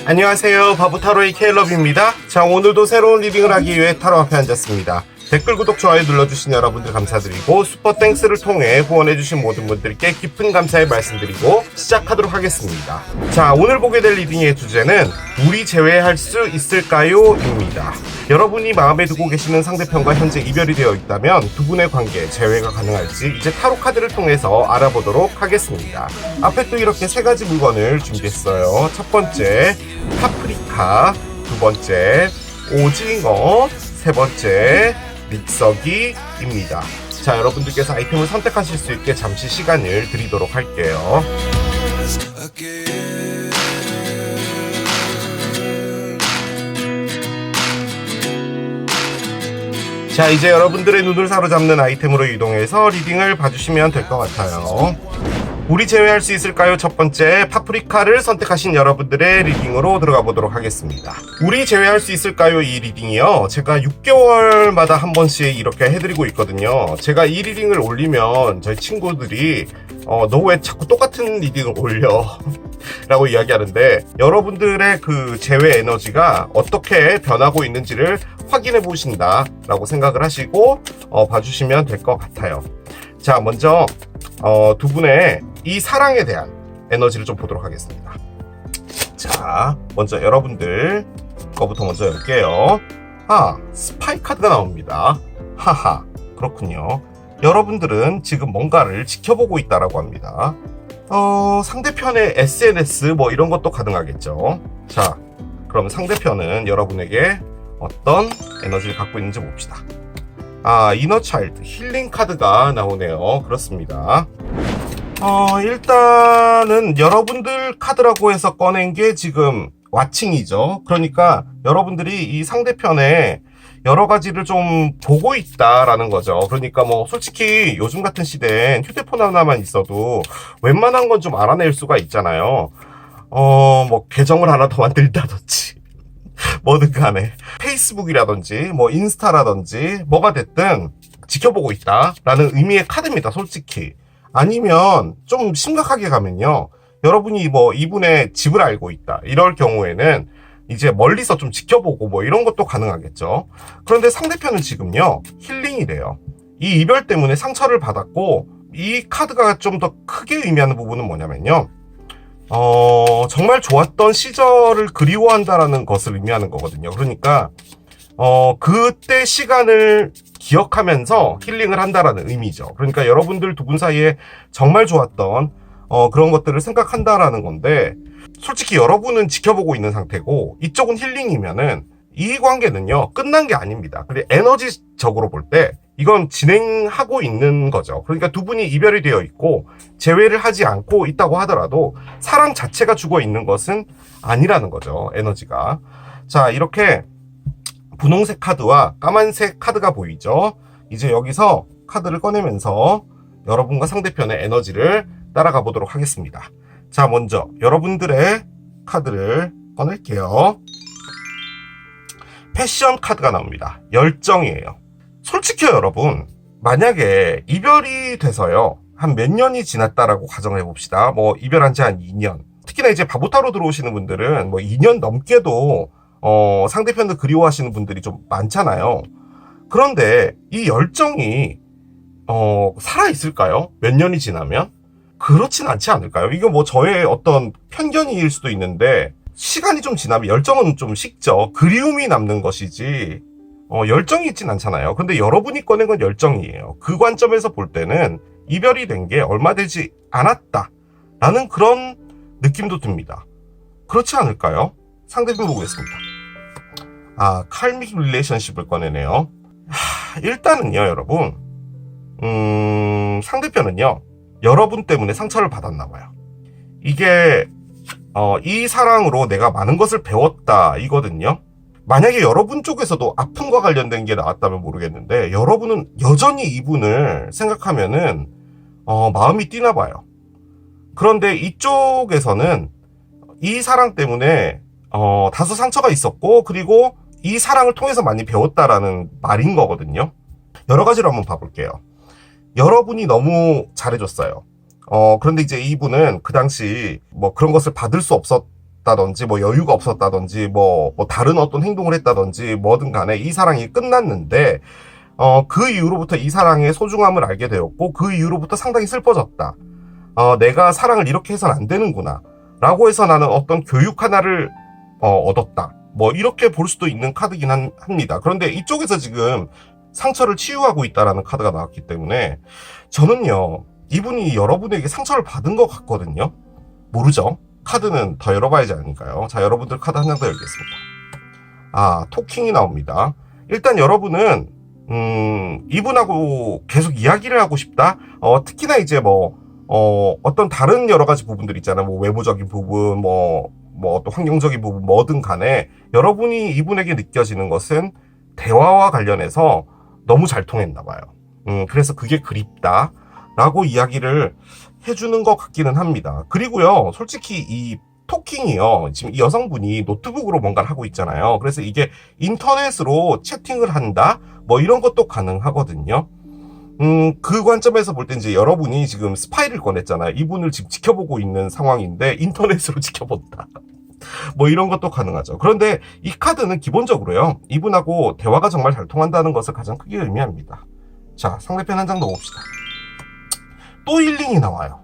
안녕하세요. 바보타로의 케일럽입니다. 자, 오늘도 새로운 리딩을 하기 위해 타로 앞에 앉았습니다. 댓글, 구독, 좋아요 눌러주신 여러분들 감사드리고 슈퍼땡스를 통해 후원해주신 모든 분들께 깊은 감사의 말씀드리고 시작하도록 하겠습니다. 자, 오늘 보게 될 리딩의 주제는 우리 재회할 수 있을까요? 입니다. 여러분이 마음에 두고 계시는 상대편과 현재 이별이 되어 있다면 두 분의 관계 재회가 가능할지 이제 타로 카드를 통해서 알아보도록 하겠습니다. 앞에 또 이렇게 세 가지 물건을 준비했어요. 첫 번째 파프리카, 두 번째 오징어, 세 번째 믹서기입니다. 자, 여러분들께서 아이템을 선택하실 수 있게 잠시 시간을 드리도록 할게요. 자, 이제 여러분들의 눈을 사로잡는 아이템으로 이동해서 리딩을 봐주시면 될 것 같아요. 우리 제외할 수 있을까요? 첫 번째 파프리카를 선택하신 여러분들의 리딩으로 들어가 보도록 하겠습니다. 우리 제외할 수 있을까요? 이 리딩이요, 제가 6개월마다 한 번씩 이렇게 해드리고 있거든요. 제가 이 리딩을 올리면 저희 친구들이 너 왜 자꾸 똑같은 리딩을 올려? 라고 이야기하는데, 여러분들의 그 제외 에너지가 어떻게 변하고 있는지를 확인해 보신다 라고 생각을 하시고 봐주시면 될 것 같아요. 자, 먼저 두 분의 이 사랑에 대한 에너지를 좀 보도록 하겠습니다. 자, 먼저 여러분들 거부터 먼저 열게요. 스파이 카드가 나옵니다. 하하, 그렇군요. 여러분들은 지금 뭔가를 지켜보고 있다라고 합니다. 상대편의 SNS 뭐 이런 것도 가능하겠죠. 자, 그럼 상대편은 여러분에게 어떤 에너지를 갖고 있는지 봅시다. 이너 차일드 힐링 카드가 나오네요. 그렇습니다. 일단은 여러분들 카드라고 해서 꺼낸 게 지금 와칭이죠. 그러니까 여러분들이 이 상대편에 여러 가지를 좀 보고 있다라는 거죠. 그러니까 뭐 솔직히 요즘 같은 시대엔 휴대폰 하나만 있어도 웬만한 건 좀 알아낼 수가 있잖아요. 뭐 계정을 하나 더 만들다든지 뭐든 간에 페이스북이라든지 뭐 인스타라든지 뭐가 됐든 지켜보고 있다라는 의미의 카드입니다. 솔직히. 아니면 좀 심각하게 가면요, 여러분이 뭐 이분의 집을 알고 있다 이럴 경우에는 이제 멀리서 좀 지켜보고 뭐 이런 것도 가능하겠죠. 그런데 상대편은 지금요 힐링이래요. 이 이별 때문에 상처를 받았고, 이 카드가 좀 더 크게 의미하는 부분은 뭐냐면요, 정말 좋았던 시절을 그리워한다라는 것을 의미하는 거거든요. 그러니까 그때 시간을 기억하면서 힐링을 한다라는 의미죠. 그러니까 여러분들 두 분 사이에 정말 좋았던 그런 것들을 생각한다라는 건데, 솔직히 여러분은 지켜보고 있는 상태고 이쪽은 힐링이면은 이 관계는요 끝난 게 아닙니다. 근데 에너지적으로 볼 때 이건 진행하고 있는 거죠. 그러니까 두 분이 이별이 되어 있고 재회를 하지 않고 있다고 하더라도 사랑 자체가 죽어 있는 것은 아니라는 거죠. 에너지가. 자, 이렇게 분홍색 카드와 까만색 카드가 보이죠. 이제 여기서 카드를 꺼내면서 여러분과 상대편의 에너지를 따라가 보도록 하겠습니다. 자, 먼저 여러분들의 카드를 꺼낼게요. 패션 카드가 나옵니다. 열정이에요. 솔직히요, 여러분, 만약에 이별이 돼서요 한 몇 년이 지났다라고 가정을 해봅시다. 뭐 이별한 지 한 2년, 특히나 이제 바보타로 들어오시는 분들은 뭐 2년 넘게도 상대편을 그리워하시는 분들이 좀 많잖아요. 그런데 이 열정이 살아있을까요? 몇 년이 지나면? 그렇진 않지 않을까요? 이거 뭐 저의 어떤 편견일 수도 있는데, 시간이 좀 지나면 열정은 좀 식죠. 그리움이 남는 것이지 열정이 있진 않잖아요. 근데 여러분이 꺼낸 건 열정이에요. 그 관점에서 볼 때는 이별이 된 게 얼마 되지 않았다 라는 그런 느낌도 듭니다. 그렇지 않을까요? 상대편 보겠습니다. 칼믹 릴레이션십을 꺼내네요. 일단은요, 여러분, 상대편은요 여러분 때문에 상처를 받았나 봐요. 이게 이 사랑으로 내가 많은 것을 배웠다 이거든요. 만약에 여러분 쪽에서도 아픔과 관련된 게 나왔다면 모르겠는데, 여러분은 여전히 이분을 생각하면은 마음이 뛰나 봐요. 그런데 이쪽에서는 이 사랑 때문에 다소 상처가 있었고, 그리고 이 사랑을 통해서 많이 배웠다라는 말인 거거든요. 여러 가지로 한번 봐볼게요. 여러분이 너무 잘해줬어요. 그런데 이제 이분은 그 당시 뭐 그런 것을 받을 수 없었 없었다든지 뭐 여유가 없었다든지 뭐 다른 어떤 행동을 했다든지 뭐든 간에 이 사랑이 끝났는데 그 이후로부터 이 사랑의 소중함을 알게 되었고 그 이후로부터 상당히 슬퍼졌다. 내가 사랑을 이렇게 해서는 안 되는구나 라고 해서 나는 어떤 교육 하나를 얻었다. 뭐 이렇게 볼 수도 있는 카드긴 합니다. 그런데 이쪽에서 지금 상처를 치유하고 있다라는 카드가 나왔기 때문에 저는요, 이분이 여러분에게 상처를 받은 것 같거든요. 모르죠. 카드는 더 열어봐야지 아닐까요? 자, 여러분들 카드 한 장 더 열겠습니다. 토킹이 나옵니다. 일단 여러분은 이분하고 계속 이야기를 하고 싶다. 특히나 이제 어떤 다른 여러 가지 부분들 있잖아요. 뭐 외모적인 부분, 또 환경적인 부분, 뭐든 간에 여러분이 이분에게 느껴지는 것은 대화와 관련해서 너무 잘 통했나 봐요. 그래서 그게 그립다 라고 이야기를 해주는 것 같기는 합니다. 그리고요, 솔직히 이 토킹이요, 지금 이 여성분이 노트북으로 뭔가를 하고 있잖아요. 그래서 이게 인터넷으로 채팅을 한다? 뭐 이런 것도 가능하거든요. 그 관점에서 볼 때 이제 여러분이 지금 스파이를 꺼냈잖아요. 이분을 지금 지켜보고 있는 상황인데 인터넷으로 지켜본다. 뭐 이런 것도 가능하죠. 그런데 이 카드는 기본적으로요, 이분하고 대화가 정말 잘 통한다는 것을 가장 크게 의미합니다. 자, 상대편 한 장 더 봅시다. 또 힐링이 나와요.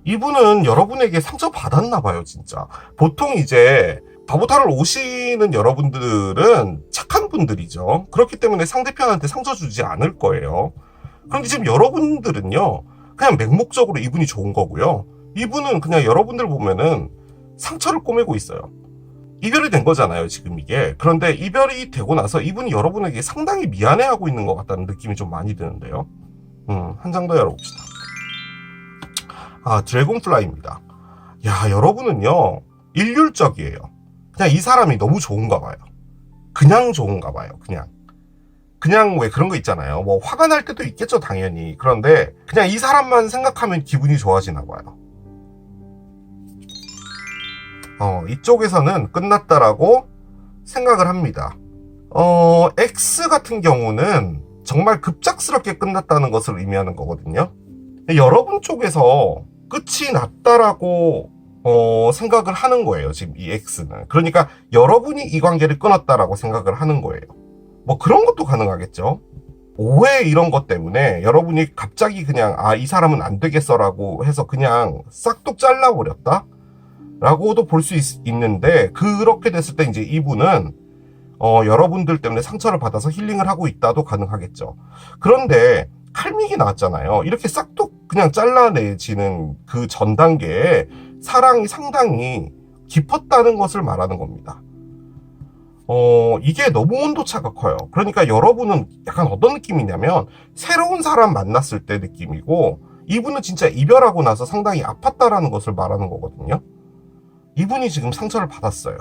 이분은 여러분에게 상처 받았나 봐요, 진짜. 보통 이제 바보타를 오시는 여러분들은 착한 분들이죠. 그렇기 때문에 상대편한테 상처 주지 않을 거예요. 그런데 지금 여러분들은요, 그냥 맹목적으로 이분이 좋은 거고요. 이분은 그냥 여러분들 보면은 상처를 꼬매고 있어요. 이별이 된 거잖아요, 지금 이게. 그런데 이별이 되고 나서 이분이 여러분에게 상당히 미안해하고 있는 것 같다는 느낌이 좀 많이 드는데요. 한 장 더 열어봅시다. 드래곤플라이입니다. 야, 여러분은요, 일률적이에요. 그냥 이 사람이 너무 좋은가 봐요. 그냥 좋은가 봐요, 그냥 왜 그런 거 있잖아요. 뭐 화가 날 때도 있겠죠, 당연히. 그런데 그냥 이 사람만 생각하면 기분이 좋아지나 봐요. 이쪽에서는 끝났다라고 생각을 합니다. X 같은 경우는 정말 급작스럽게 끝났다는 것을 의미하는 거거든요. 여러분 쪽에서 끝이 났다라고 생각을 하는 거예요, 지금 이 X는. 그러니까 여러분이 이 관계를 끊었다라고 생각을 하는 거예요. 뭐 그런 것도 가능하겠죠. 오해 이런 것 때문에 여러분이 갑자기 그냥 이 사람은 안 되겠어라고 해서 그냥 싹둑 잘라버렸다? 라고도 볼 수 있는데, 그렇게 됐을 때 이제 이분은 여러분들 때문에 상처를 받아서 힐링을 하고 있다도 가능하겠죠. 그런데 칼믹이 나왔잖아요. 이렇게 싹둑 그냥 잘라내지는 그 전 단계에 사랑이 상당히 깊었다는 것을 말하는 겁니다. 이게 너무 온도차가 커요. 그러니까 여러분은 약간 어떤 느낌이냐면 새로운 사람 만났을 때 느낌이고, 이분은 진짜 이별하고 나서 상당히 아팠다라는 것을 말하는 거거든요. 이분이 지금 상처를 받았어요.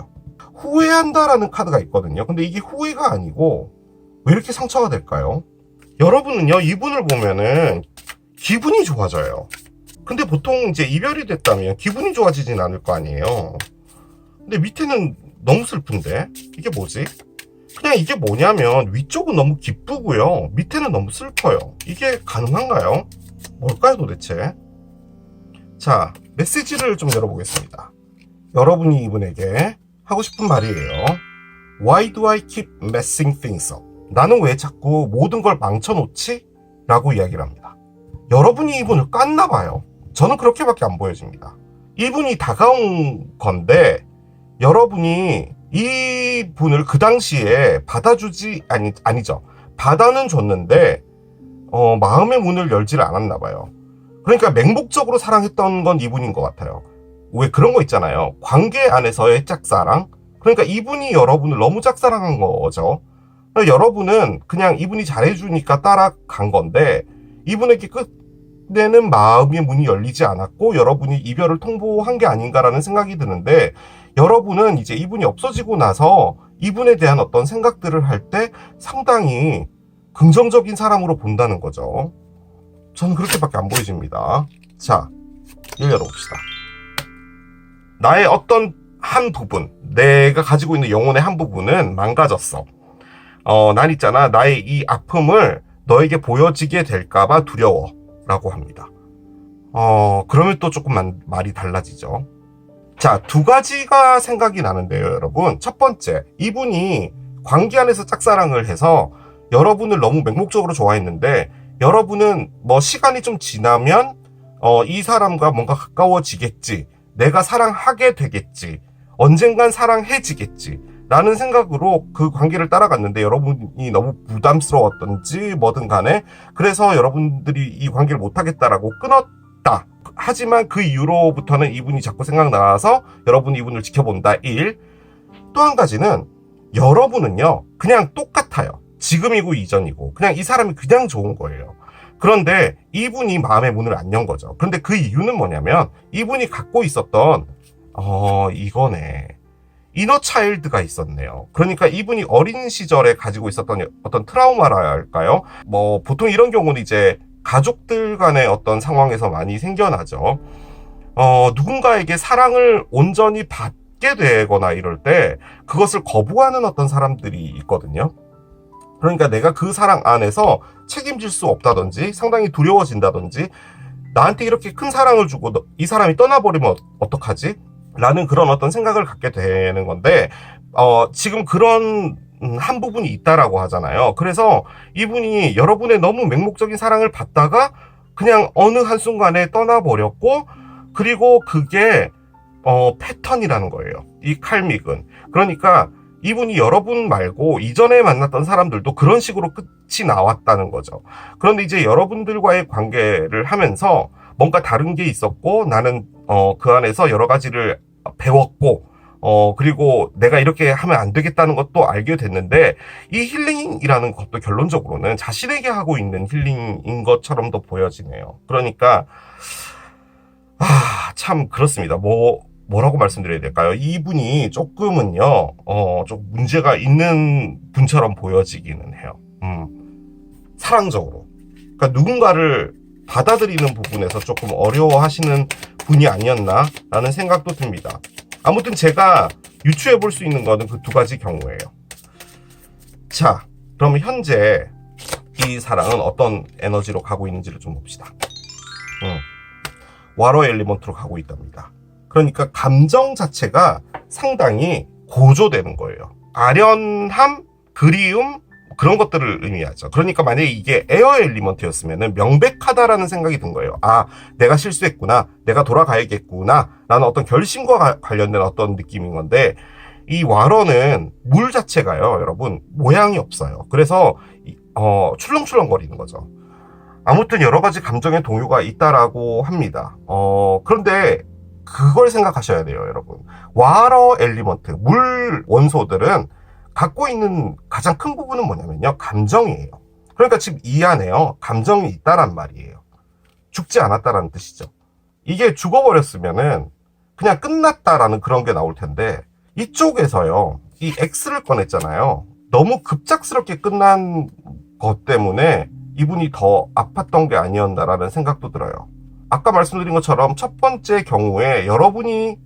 후회한다라는 카드가 있거든요. 근데 이게 후회가 아니고 왜 이렇게 상처가 될까요? 여러분은요, 이분을 보면은 기분이 좋아져요. 근데 보통 이제 이별이 됐다면 기분이 좋아지진 않을 거 아니에요. 근데 밑에는 너무 슬픈데? 이게 뭐지? 그냥 이게 뭐냐면 위쪽은 너무 기쁘고요, 밑에는 너무 슬퍼요. 이게 가능한가요? 뭘까요, 도대체? 자, 메시지를 좀 열어보겠습니다. 여러분이 이분에게 하고 싶은 말이에요. Why do I keep messing things up? 나는 왜 자꾸 모든 걸 망쳐놓지? 라고 이야기를 합니다. 여러분이 이분을 깠나 봐요. 저는 그렇게밖에 안 보여집니다. 이분이 다가온 건데 여러분이 이분을 그 당시에 아니죠. 받아는 줬는데 마음의 문을 열지를 않았나 봐요. 그러니까 맹목적으로 사랑했던 건 이분인 것 같아요. 왜 그런 거 있잖아요. 관계 안에서의 짝사랑. 그러니까 이분이 여러분을 너무 짝사랑한 거죠. 여러분은 그냥 이분이 잘해주니까 따라간 건데 이분에게 끝내는 마음의 문이 열리지 않았고 여러분이 이별을 통보한 게 아닌가라는 생각이 드는데, 여러분은 이제 이분이 없어지고 나서 이분에 대한 어떤 생각들을 할 때 상당히 긍정적인 사람으로 본다는 거죠. 저는 그렇게밖에 안 보여집니다. 자, 열어봅시다. 나의 어떤 한 부분, 내가 가지고 있는 영혼의 한 부분은 망가졌어. 난 있잖아, 나의 이 아픔을 너에게 보여지게 될까봐 두려워 라고 합니다. 그러면 또 조금 말이 달라지죠. 자, 두 가지가 생각이 나는데요, 여러분. 첫 번째, 이분이 관계 안에서 짝사랑을 해서 여러분을 너무 맹목적으로 좋아했는데, 여러분은 뭐 시간이 좀 지나면 이 사람과 뭔가 가까워지겠지, 내가 사랑하게 되겠지, 언젠간 사랑해지겠지 라는 생각으로 그 관계를 따라갔는데, 여러분이 너무 부담스러웠던지 뭐든 간에 그래서 여러분들이 이 관계를 못하겠다라고 끊었다. 하지만 그 이후로부터는 이분이 자꾸 생각나서 여러분이 이분을 지켜본다. 1. 또 한 가지는 여러분은요 그냥 똑같아요. 지금이고 이전이고 그냥 이 사람이 그냥 좋은 거예요. 그런데 이분이 마음의 문을 안 연 거죠. 그런데 그 이유는 뭐냐면, 이분이 갖고 있었던 이거네, 이너 차일드가 있었네요. 그러니까 이분이 어린 시절에 가지고 있었던 어떤 트라우마라 할까요? 뭐 보통 이런 경우는 이제 가족들 간의 어떤 상황에서 많이 생겨나죠. 누군가에게 사랑을 온전히 받게 되거나 이럴 때 그것을 거부하는 어떤 사람들이 있거든요. 그러니까 내가 그 사랑 안에서 책임질 수 없다든지 상당히 두려워진다든지, 나한테 이렇게 큰 사랑을 주고 이 사람이 떠나버리면 어떡하지? 라는 그런 어떤 생각을 갖게 되는 건데, 지금 그런 한 부분이 있다라고 하잖아요. 그래서 이분이 여러분의 너무 맹목적인 사랑을 받다가 그냥 어느 한순간에 떠나버렸고, 그리고 그게 패턴이라는 거예요, 이 칼믹은. 그러니까 이분이 여러분 말고 이전에 만났던 사람들도 그런 식으로 끝이 나왔다는 거죠. 그런데 이제 여러분들과의 관계를 하면서 뭔가 다른 게 있었고, 나는 그 안에서 여러 가지를 배웠고, 그리고 내가 이렇게 하면 안 되겠다는 것도 알게 됐는데, 이 힐링이라는 것도 결론적으로는 자신에게 하고 있는 힐링인 것처럼도 보여지네요. 그러니까 참 그렇습니다. 뭐라고 말씀드려야 될까요? 이분이 조금은요 좀 문제가 있는 분처럼 보여지기는 해요. 사랑적으로. 그러니까 누군가를 받아들이는 부분에서 조금 어려워하시는 분이 아니었나 라는 생각도 듭니다. 아무튼 제가 유추해 볼 수 있는 거는 그 두 가지 경우예요. 자, 그럼 현재 이 사랑은 어떤 에너지로 가고 있는지를 좀 봅시다. 와로 엘리먼트로 가고 있답니다. 그러니까 감정 자체가 상당히 고조되는 거예요. 아련함, 그리움, 그런 것들을 의미하죠. 그러니까 만약에 이게 에어 엘리먼트였으면 명백하다라는 생각이 든 거예요. 내가 실수했구나, 내가 돌아가야겠구나 라는 어떤 결심과 관련된 어떤 느낌인 건데, 이 와러는 물 자체가요, 여러분, 모양이 없어요. 그래서 출렁출렁거리는 거죠. 아무튼 여러 가지 감정의 동요가 있다라고 합니다. 그런데 그걸 생각하셔야 돼요, 여러분. 와러 엘리먼트, 물 원소들은 갖고 있는 가장 큰 부분은 뭐냐면요, 감정이에요. 그러니까 지금 이 안에요, 감정이 있다란 말이에요. 죽지 않았다라는 뜻이죠. 이게 죽어버렸으면은 그냥 끝났다라는 그런 게 나올 텐데, 이쪽에서요, 이 X를 꺼냈잖아요. 너무 급작스럽게 끝난 것 때문에 이분이 더 아팠던 게 아니었나라는 생각도 들어요. 아까 말씀드린 것처럼 첫 번째 경우에 여러분이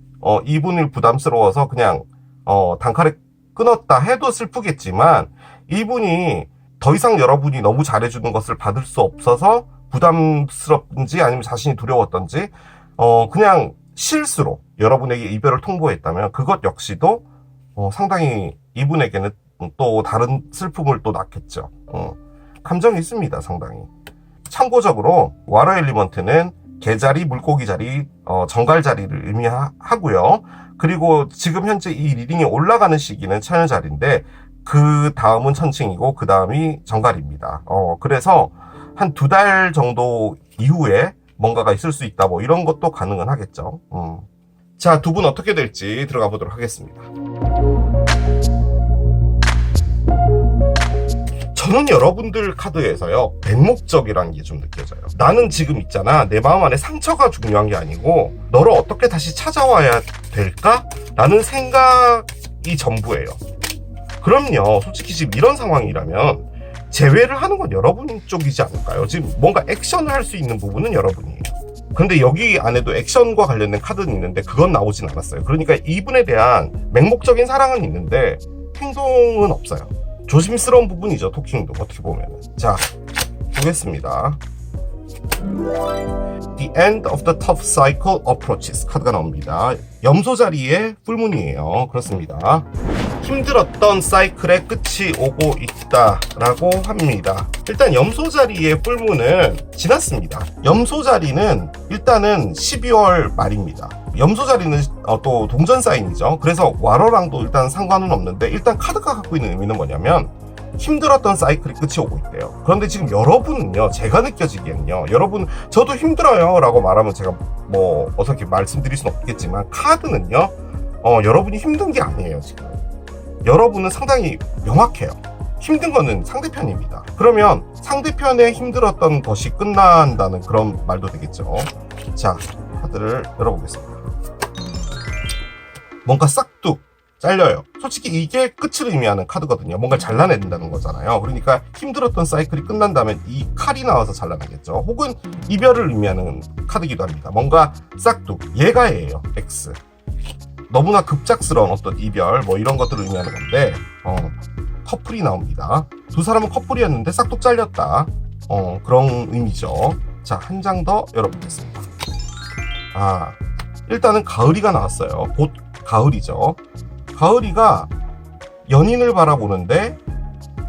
이분을 부담스러워서 그냥 단칼에 끊었다 해도 슬프겠지만, 이분이 더 이상 여러분이 너무 잘해주는 것을 받을 수 없어서 부담스럽든지 아니면 자신이 두려웠던지 그냥 실수로 여러분에게 이별을 통보했다면, 그것 역시도 상당히 이분에게는 또 다른 슬픔을 또 낳겠죠. 감정이 있습니다, 상당히. 참고적으로 와러 엘리먼트는 개자리, 물고기 자리, 정갈 자리를 의미하고요. 그리고 지금 현재 이 리딩이 올라가는 시기는 천여 자리인데, 그 다음은 천칭이고 그 다음이 정갈입니다. 그래서 한 2달 정도 이후에 뭔가가 있을 수 있다, 뭐 이런 것도 가능은 하겠죠. 자, 두 분 어떻게 될지 들어가 보도록 하겠습니다. 저는 여러분들 카드에서요, 맹목적이라는 게 좀 느껴져요. 나는 지금 있잖아, 내 마음 안에 상처가 중요한 게 아니고 너를 어떻게 다시 찾아와야 될까? 라는 생각이 전부예요. 그럼요, 솔직히 지금 이런 상황이라면 제외를 하는 건 여러분 쪽이지 않을까요? 지금 뭔가 액션을 할 수 있는 부분은 여러분이에요. 근데 여기 안에도 액션과 관련된 카드는 있는데 그건 나오진 않았어요. 그러니까 이분에 대한 맹목적인 사랑은 있는데 행동은 없어요. 조심스러운 부분이죠, 토킹도 어떻게 보면. 자, 보겠습니다. The end of the tough cycle approaches 카드가 나옵니다. 염소 자리의 풀문이에요. 그렇습니다. 힘들었던 사이클의 끝이 오고 있다라고 합니다. 일단 염소 자리의 풀문은 지났습니다. 염소 자리는 일단은 12월 말입니다. 염소 자리는 또 동전 사인이죠. 그래서 와러랑도 일단 상관은 없는데, 일단 카드가 갖고 있는 의미는 뭐냐면 힘들었던 사이클이 끝이 오고 있대요. 그런데 지금 여러분은요, 제가 느껴지기에는요, 여러분 저도 힘들어요 라고 말하면 제가 뭐 어떻게 말씀드릴 수는 없겠지만, 카드는요 여러분이 힘든 게 아니에요. 지금 여러분은 상당히 명확해요. 힘든 거는 상대편입니다. 그러면 상대편에 힘들었던 것이 끝난다는 그런 말도 되겠죠. 자, 카드를 열어보겠습니다. 뭔가 싹둑 잘려요. 솔직히 이게 끝을 의미하는 카드거든요. 뭔가 잘라낸다는 거잖아요. 그러니까 힘들었던 사이클이 끝난다면 이 칼이 나와서 잘라내겠죠. 혹은 이별을 의미하는 카드기도 합니다. 뭔가 싹둑, 얘가예요. X. 너무나 급작스러운 어떤 이별, 뭐 이런 것들을 의미하는 건데, 커플이 나옵니다. 두 사람은 커플이었는데 싹둑 잘렸다. 그런 의미죠. 자, 한 장 더 열어보겠습니다. 일단은 가을이가 나왔어요. 곧 가을이죠. 가을이가 연인을 바라보는데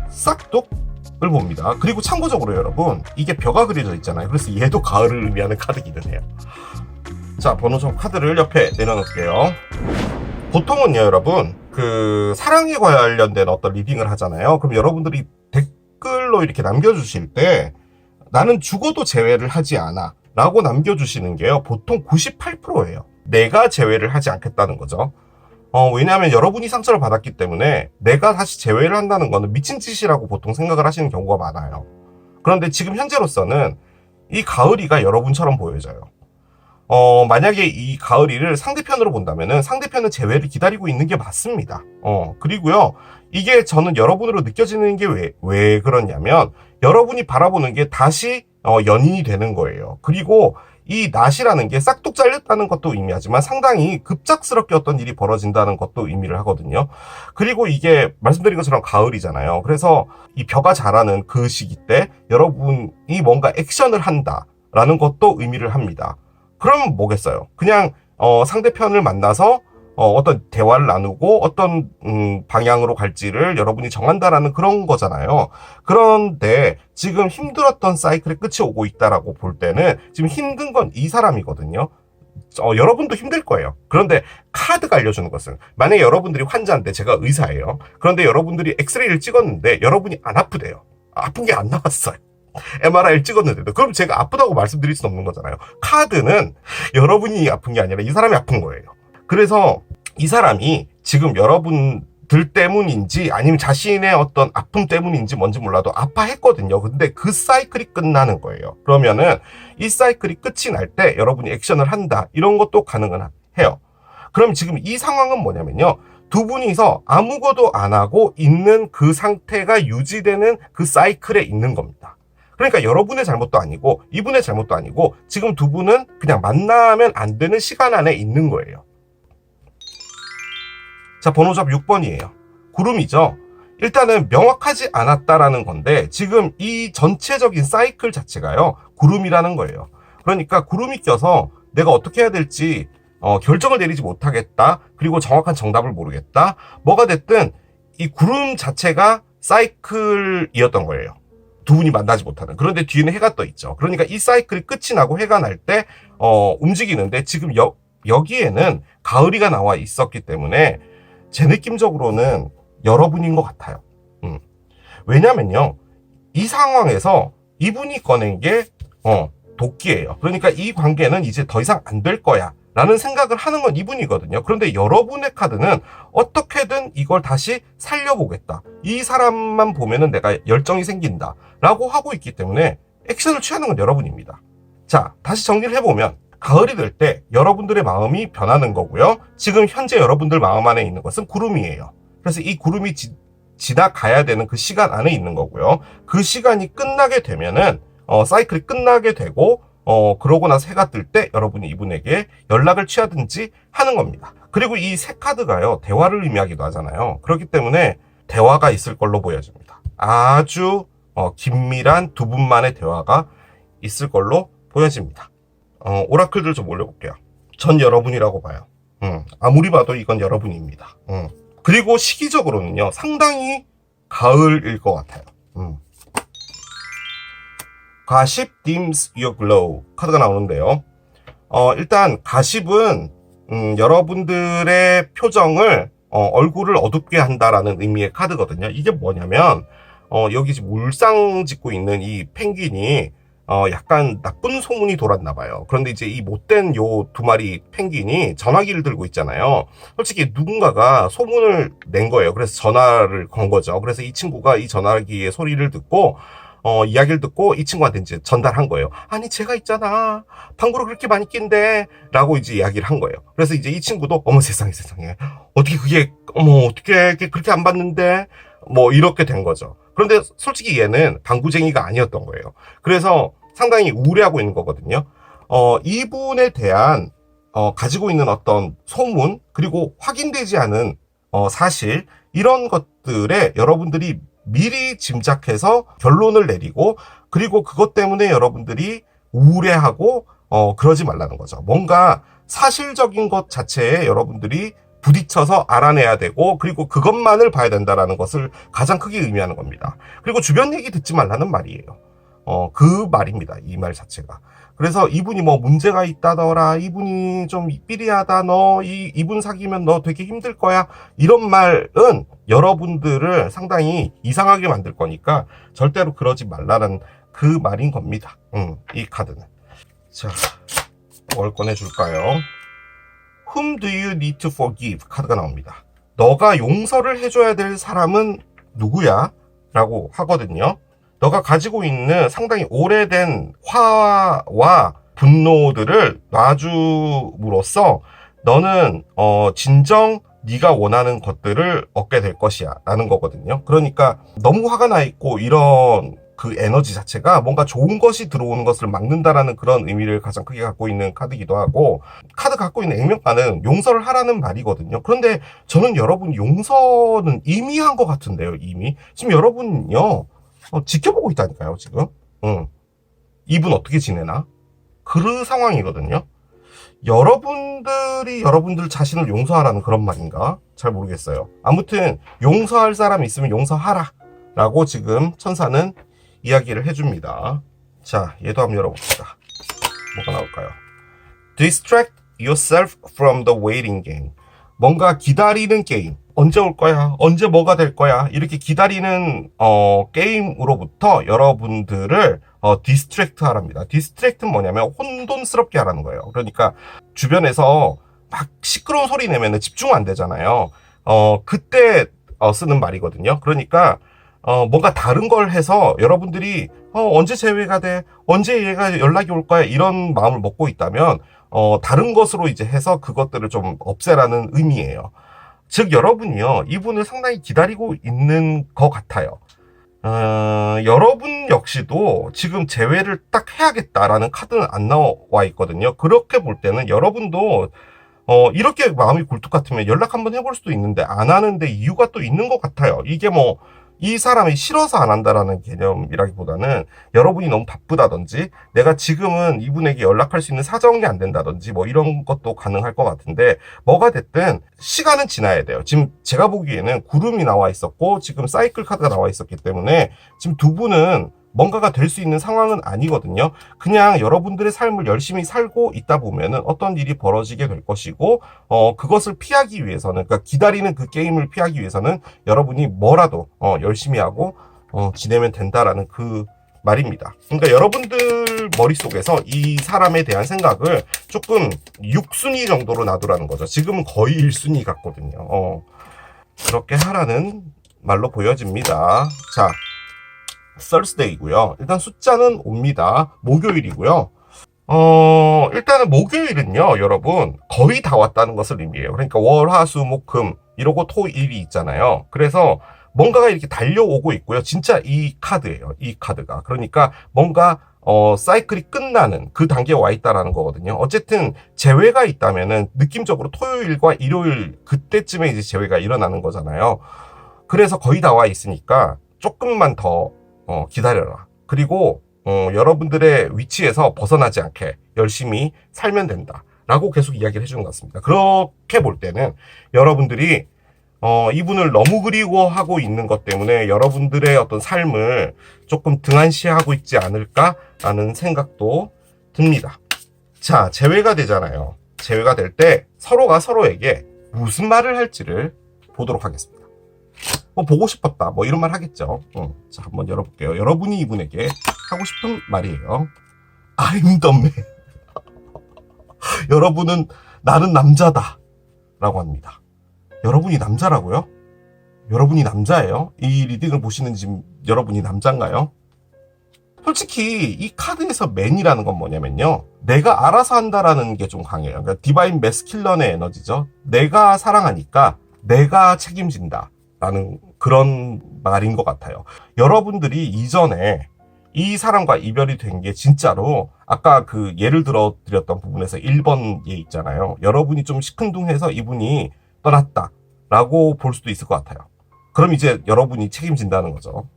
싹둑을 봅니다. 그리고 참고적으로 여러분, 이게 벼가 그려져 있잖아요. 그래서 얘도 가을을 의미하는 카드기는 해요. 자, 번호점 카드를 옆에 내려놓을게요. 보통은요, 여러분, 그 사랑에 관련된 어떤 리딩을 하잖아요. 그럼 여러분들이 댓글로 이렇게 남겨주실 때 나는 죽어도 제외를 하지 않아 라고 남겨주시는 게요, 보통 98%예요. 내가 제외를 하지 않겠다는 거죠. 왜냐하면 여러분이 상처를 받았기 때문에 내가 다시 제외를 한다는 거는 미친 짓이라고 보통 생각을 하시는 경우가 많아요. 그런데 지금 현재로서는 이 가을이가 여러분처럼 보여져요. 만약에 이 가을이를 상대편으로 본다면은 상대편은 재회를 기다리고 있는 게 맞습니다. 그리고요, 이게 저는 여러분으로 느껴지는 게 왜 그러냐면, 여러분이 바라보는 게 다시 연인이 되는 거예요. 그리고 이 낫이라는 게 싹둑 잘렸다는 것도 의미하지만 상당히 급작스럽게 어떤 일이 벌어진다는 것도 의미를 하거든요. 그리고 이게 말씀드린 것처럼 가을이잖아요. 그래서 이 벼가 자라는 그 시기 때 여러분이 뭔가 액션을 한다라는 것도 의미를 합니다. 그럼 뭐겠어요? 그냥 상대편을 만나서 어떤 대화를 나누고 어떤 방향으로 갈지를 여러분이 정한다라는 그런 거잖아요. 그런데 지금 힘들었던 사이클의 끝이 오고 있다라고 볼 때는 지금 힘든 건 이 사람이거든요. 여러분도 힘들 거예요. 그런데 카드가 알려주는 것은, 만약에 여러분들이 환자인데 제가 의사예요. 그런데 여러분들이 엑스레이를 찍었는데 여러분이 안 아프대요. 아픈 게 안 나왔어요. MRI를 찍었는데도. 그럼 제가 아프다고 말씀드릴 수는 없는 거잖아요. 카드는 여러분이 아픈 게 아니라 이 사람이 아픈 거예요. 그래서 이 사람이 지금 여러분들 때문인지 아니면 자신의 어떤 아픔 때문인지 뭔지 몰라도 아파했거든요. 근데 그 사이클이 끝나는 거예요. 그러면은 이 사이클이 끝이 날 때 여러분이 액션을 한다, 이런 것도 가능은 해요. 그럼 지금 이 상황은 뭐냐면요, 두 분이서 아무것도 안 하고 있는 그 상태가 유지되는 그 사이클에 있는 겁니다. 그러니까 여러분의 잘못도 아니고 이분의 잘못도 아니고 지금 두 분은 그냥 만나면 안 되는 시간 안에 있는 거예요. 자, 번호잡 6번이에요. 구름이죠. 일단은 명확하지 않았다라는 건데 지금 이 전체적인 사이클 자체가요, 구름이라는 거예요. 그러니까 구름이 껴서 내가 어떻게 해야 될지 결정을 내리지 못하겠다. 그리고 정확한 정답을 모르겠다. 뭐가 됐든 이 구름 자체가 사이클이었던 거예요. 두 분이 만나지 못하는. 그런데 뒤에는 해가 떠 있죠. 그러니까 이 사이클이 끝이 나고 해가 날 때 움직이는데 지금 여기에는 가을이가 나와 있었기 때문에 제 느낌적으로는 여러분인 것 같아요. 왜냐면요, 이 상황에서 이분이 꺼낸 게 도끼예요. 그러니까 이 관계는 이제 더 이상 안 될 거야 라는 생각을 하는 건 이분이거든요. 그런데 여러분의 카드는 어떻게든 이걸 다시 살려보겠다, 이 사람만 보면은 내가 열정이 생긴다 라고 하고 있기 때문에 액션을 취하는 건 여러분입니다. 자, 다시 정리를 해보면 가을이 될 때 여러분들의 마음이 변하는 거고요. 지금 현재 여러분들 마음 안에 있는 것은 구름이에요. 그래서 이 구름이 지나가야 되는 그 시간 안에 있는 거고요. 그 시간이 끝나게 되면은 사이클이 끝나게 되고 그러고 나서 해가 뜰 때 여러분이 이분에게 연락을 취하든지 하는 겁니다. 그리고 이 세 카드가요, 대화를 의미하기도 하잖아요. 그렇기 때문에 대화가 있을 걸로 보여집니다. 아주 긴밀한 두 분만의 대화가 있을 걸로 보여집니다. 오라클들 좀 올려볼게요. 전 여러분이라고 봐요. 아무리 봐도 이건 여러분입니다. 그리고 시기적으로는요, 상당히 가을일 것 같아요. 가십 dims your glow 카드가 나오는데요. 일단 가십은 여러분들의 표정을 얼굴을 어둡게 한다라는 의미의 카드거든요. 이게 뭐냐면 여기 지금 울상 짓고 있는 이 펭귄이 약간 나쁜 소문이 돌았나 봐요. 그런데 이제 이 못된 요 두 마리 펭귄이 전화기를 들고 있잖아요. 솔직히 누군가가 소문을 낸 거예요. 그래서 전화를 건 거죠. 그래서 이 친구가 이 전화기의 소리를 듣고 이야기를 듣고 이 친구한테 이제 전달한 거예요. 아니, 제가 있잖아. 방구를 그렇게 많이 낀대. 라고 이제 이야기를 한 거예요. 그래서 이제 이 친구도, 어머 세상에 세상에. 어떻게 그게, 어떻게 그렇게 안 봤는데? 뭐 이렇게 된 거죠. 그런데 솔직히 얘는 방구쟁이가 아니었던 거예요. 그래서 상당히 우울해하고 있는 거거든요. 이분에 대한, 가지고 있는 어떤 소문, 그리고 확인되지 않은, 사실, 이런 것들에 여러분들이 미리 짐작해서 결론을 내리고, 그리고 그것 때문에 여러분들이 우울해하고 그러지 말라는 거죠. 뭔가 사실적인 것 자체에 여러분들이 부딪혀서 알아내야 되고, 그리고 그것만을 봐야 된다라는 것을 가장 크게 의미하는 겁니다. 그리고 주변 얘기 듣지 말라는 말이에요. 그 말입니다. 이 말 자체가. 그래서 이분이 뭐 문제가 있다더라, 이분이 좀 삐리하다, 이분 사귀면 너 되게 힘들 거야, 이런 말은 여러분들을 상당히 이상하게 만들 거니까 절대로 그러지 말라는 그 말인 겁니다. 이 카드는. 자, 뭘 꺼내줄까요? Whom do you need to forgive? 카드가 나옵니다. 너가 용서를 해줘야 될 사람은 누구야? 라고 하거든요. 너가 가지고 있는 상당히 오래된 화와 분노들을 놔줌으로써 너는 진정 네가 원하는 것들을 얻게 될 것이야 라는 거거든요. 그러니까 너무 화가 나 있고 이런 그 에너지 자체가 뭔가 좋은 것이 들어오는 것을 막는다라는 그런 의미를 가장 크게 갖고 있는 카드이기도 하고, 카드 갖고 있는 액면가는 용서를 하라는 말이거든요. 그런데 저는 여러분 용서는 이미 한 것 같은데요. 이미 지금 여러분요 지켜보고 있다니까요. 지금 이분 어떻게 지내나 그 상황이거든요. 여러분들이 여러분들 자신을 용서하라는 그런 말인가 잘 모르겠어요. 아무튼 용서할 사람 있으면 용서하라 라고 지금 천사는 이야기를 해줍니다. 자, 얘도 한번 열어봅시다. 뭐가 나올까요? Distract yourself from the waiting game. 뭔가 기다리는 게임. 언제 올 거야? 언제 뭐가 될 거야? 이렇게 기다리는 게임으로부터 여러분들을 디스트랙트 하랍니다. 디스트랙트는 뭐냐면 혼돈스럽게 하라는 거예요. 그러니까 주변에서 막 시끄러운 소리 내면 집중 안 되잖아요. 그때 쓰는 말이거든요. 그러니까 뭔가 다른 걸 해서 여러분들이 언제 재회가 돼? 언제 얘가 연락이 올 거야? 이런 마음을 먹고 있다면 다른 것으로 이제 해서 그것들을 좀 없애라는 의미예요. 즉 여러분이요, 이분을 상당히 기다리고 있는 것 같아요. 여러분 역시도 지금 재회를 딱 해야겠다라는 카드는 안 나와 있거든요. 그렇게 볼 때는 여러분도 이렇게 마음이 굴뚝 같으면 연락 한번 해볼 수도 있는데 안 하는데 이유가 또 있는 것 같아요. 이게 뭐 이 사람이 싫어서 안 한다라는 개념이라기보다는 여러분이 너무 바쁘다든지 내가 지금은 이분에게 연락할 수 있는 사정이 안 된다든지 뭐 이런 것도 가능할 것 같은데, 뭐가 됐든 시간은 지나야 돼요. 지금 제가 보기에는 구름이 나와 있었고 지금 사이클 카드가 나와 있었기 때문에 지금 두 분은 뭔가가 될 수 있는 상황은 아니거든요. 그냥 여러분들의 삶을 열심히 살고 있다 보면은 어떤 일이 벌어지게 될 것이고, 그것을 피하기 위해서는, 그러니까 기다리는 그 게임을 피하기 위해서는 여러분이 뭐라도 열심히 하고 지내면 된다라는 그 말입니다. 그러니까 여러분들 머릿속에서 이 사람에 대한 생각을 조금 6순위 정도로 놔두라는 거죠. 지금은 거의 1순위 같거든요. 그렇게 하라는 말로 보여집니다. 자, Thursday고요. 일단 숫자는 옵니다. 목요일이고요. 일단은 목요일은요, 여러분 거의 다 왔다는 것을 의미해요. 그러니까 월, 화, 수, 목, 금 이러고 토, 일이 있잖아요. 그래서 뭔가가 이렇게 달려오고 있고요. 진짜 이 카드예요. 이 카드가. 그러니까 뭔가 사이클이 끝나는 그 단계에 와 있다라는 거거든요. 어쨌든 재회가 있다면은 느낌적으로 토요일과 일요일 그때쯤에 이제 재회가 일어나는 거잖아요. 그래서 거의 다 와 있으니까 조금만 더 기다려라. 그리고 여러분들의 위치에서 벗어나지 않게 열심히 살면 된다 라고 계속 이야기를 해주는 것 같습니다. 그렇게 볼 때는 여러분들이 이분을 너무 그리워하고 있는 것 때문에 여러분들의 어떤 삶을 조금 등한시하고 있지 않을까라는 생각도 듭니다. 자, 재회가 되잖아요. 재회가 될 때 서로가 서로에게 무슨 말을 할지를 보도록 하겠습니다. 보고 싶었다 뭐 이런 말 하겠죠. 자, 한번 열어볼게요. 여러분이 이분에게 하고 싶은 말이에요. I'm the man. 여러분은 나는 남자다 라고 합니다. 여러분이 남자라고요? 여러분이 남자예요? 이 리딩을 보시는 지금 여러분이 남자인가요? 솔직히 이 카드에서 맨이라는 건 뭐냐면요, 내가 알아서 한다라는 게 좀 강해요. 그러니까 디바인 메스킬런의 에너지죠. 내가 사랑하니까 내가 책임진다 라는 그런 말인 것 같아요. 여러분들이 이전에 이 사람과 이별이 된 게 진짜로 아까 그 예를 들어 드렸던 부분에서 1번 예 있잖아요. 여러분이 좀 시큰둥해서 이분이 떠났다 라고 볼 수도 있을 것 같아요. 그럼 이제 여러분이 책임진다는 거죠.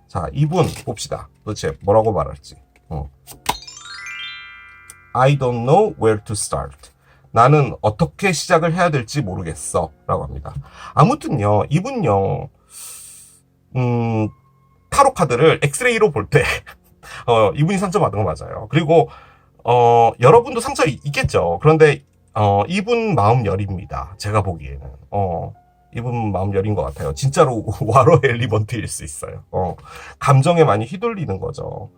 자, 이분 봅시다. 도대체 뭐라고 말할지. I don't know where to start. 나는 어떻게 시작을 해야 될지 모르겠어 라고 합니다. 아무튼요, 이분요, 타로 카드를 엑스레이로 볼 때 이분이 상처받은 거 맞아요. 그리고 여러분도 상처 있겠죠. 그런데 이분 마음 열입니다. 제가 보기에는 이분 마음 열인 것 같아요. 진짜로 와로 엘리먼트일 수 있어요. 감정에 많이 휘둘리는 거죠.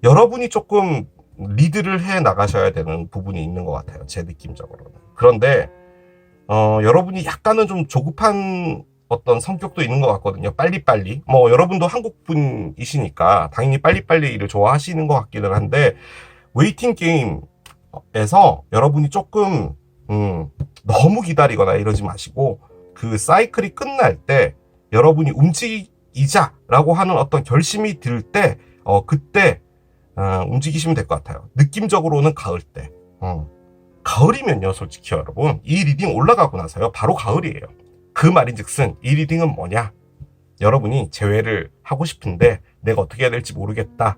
여러분이 조금 리드를 해 나가셔야 되는 부분이 있는 것 같아요. 제 느낌적으로는. 그런데 여러분이 약간은 좀 조급한 어떤 성격도 있는 것 같거든요. 빨리빨리. 뭐 여러분도 한국 분이시니까 당연히 빨리빨리를 좋아하시는 것 같기는 한데, 웨이팅 게임에서 여러분이 조금 너무 기다리거나 이러지 마시고 그 사이클이 끝날 때 여러분이 움직이자라고 하는 어떤 결심이 들 때 그때 움직이시면 될 것 같아요. 느낌적으로는 가을 때. 가을이면요, 솔직히 여러분, 이 리딩 올라가고 나서요 바로 가을이에요. 그 말인즉슨 이 리딩은 뭐냐, 여러분이 재회를 하고 싶은데 내가 어떻게 해야 될지 모르겠다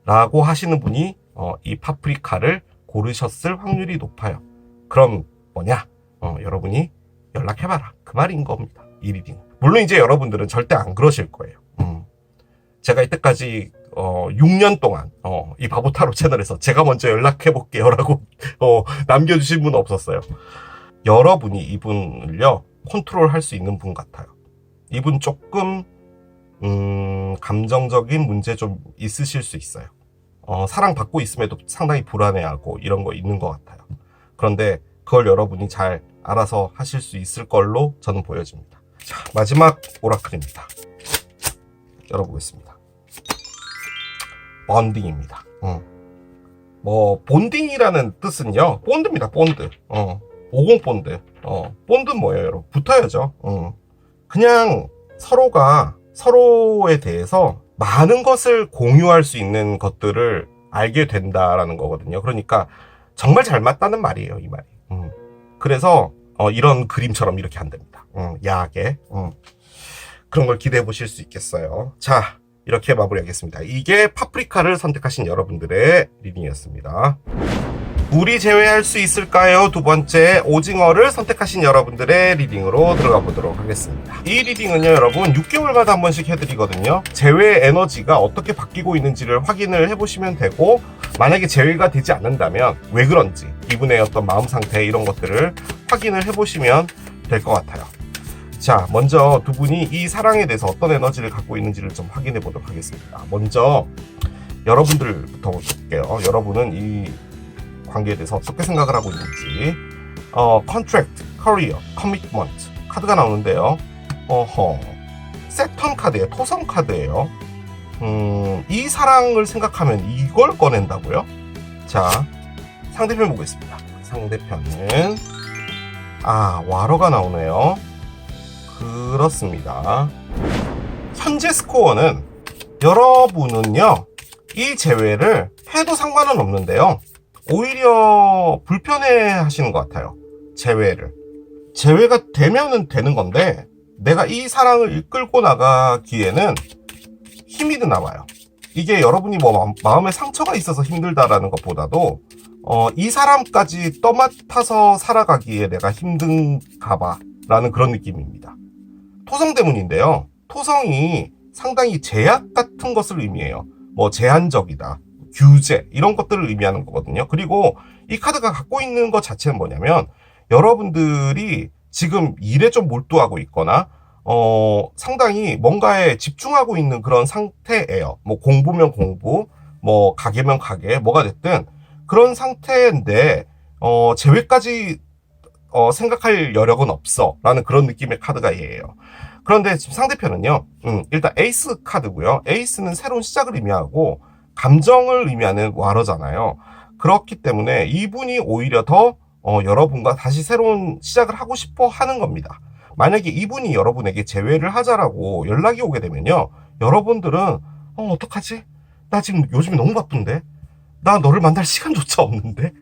라고 하시는 분이 이 파프리카를 고르셨을 확률이 높아요. 그럼 뭐냐, 여러분이 연락해봐라, 그 말인 겁니다. 이 리딩. 물론 이제 여러분들은 절대 안 그러실 거예요. 제가 이때까지 6년 동안 이 바보타로 채널에서 제가 먼저 연락해볼게요 라고 남겨주신 분 없었어요. 여러분이 이분을요 컨트롤 할 수 있는 분 같아요. 이분 조금 감정적인 문제 좀 있으실 수 있어요. 사랑받고 있음에도 상당히 불안해하고 이런 거 있는 것 같아요. 그런데 그걸 여러분이 잘 알아서 하실 수 있을 걸로 저는 보여집니다. 자, 마지막 오라클입니다. 열어보겠습니다. 본딩입니다. 뭐 본딩이라는 뜻은요, 본드입니다. 본드. 50 본드. 본드는 뭐예요, 여러분? 붙어야죠. 그냥 서로가 서로에 대해서 많은 것을 공유할 수 있는 것들을 알게 된다라는 거거든요. 그러니까 정말 잘 맞다는 말이에요, 이 말이. 그래서 이런 그림처럼 이렇게 안 됩니다. 야하게. 그런 걸 기대해 보실 수 있겠어요. 자, 이렇게 마무리하겠습니다. 이게 파프리카를 선택하신 여러분들의 리딩이었습니다. 물이 제외할 수 있을까요? 두 번째, 오징어를 선택하신 여러분들의 리딩으로 들어가 보도록 하겠습니다. 이 리딩은요, 여러분 6개월마다 한 번씩 해드리거든요. 제외 에너지가 어떻게 바뀌고 있는지를 확인을 해보시면 되고, 만약에 제외가 되지 않는다면 왜 그런지, 이분의 어떤 마음 상태 이런 것들을 확인을 해보시면 될 것 같아요. 자, 먼저 두 분이 이 사랑에 대해서 어떤 에너지를 갖고 있는지를 좀 확인해 보도록 하겠습니다. 먼저 여러분들부터 볼게요. 여러분은 이 관계에 대해서 어떻게 생각을 하고 있는지. contract, career, commitment 카드가 나오는데요. 세턴 카드예요. 토성 카드예요. 이 사랑을 생각하면 이걸 꺼낸다고요? 자, 상대편 보겠습니다. 상대편은 와러가 나오네요. 그렇습니다. 현재 스코어는 여러분은요, 이 제외를 해도 상관은 없는데요, 오히려 불편해 하시는 것 같아요. 제외가 되면은 되는 건데, 내가 이 사랑을 이끌고 나가기에는 힘이 드나 봐요. 이게 여러분이 뭐 마음에 상처가 있어서 힘들다라는 것보다도 이 사람까지 떠맡아서 살아가기에 내가 힘든가 봐 라는 그런 느낌입니다. 토성대문인데요. 토성이 상당히 제약 같은 것을 의미해요. 뭐 제한적이다, 규제 이런 것들을 의미하는 거거든요. 그리고 이 카드가 갖고 있는 것 자체는 뭐냐면 여러분들이 지금 일에 좀 몰두하고 있거나 상당히 뭔가에 집중하고 있는 그런 상태예요. 뭐 공부면 공부, 뭐 가게면 가게, 뭐가 됐든 그런 상태인데 재회까지 생각할 여력은 없어 라는 그런 느낌의 카드가 얘예요. 그런데 지금 상대편은요, 일단 에이스 카드고요. 에이스는 새로운 시작을 의미하고 감정을 의미하는 와러잖아요. 그렇기 때문에 이분이 오히려 더 여러분과 다시 새로운 시작을 하고 싶어 하는 겁니다. 만약에 이분이 여러분에게 재회를 하자라고 연락이 오게 되면요, 여러분들은 어떡하지? 나 지금 요즘에 너무 바쁜데? 나 너를 만날 시간조차 없는데?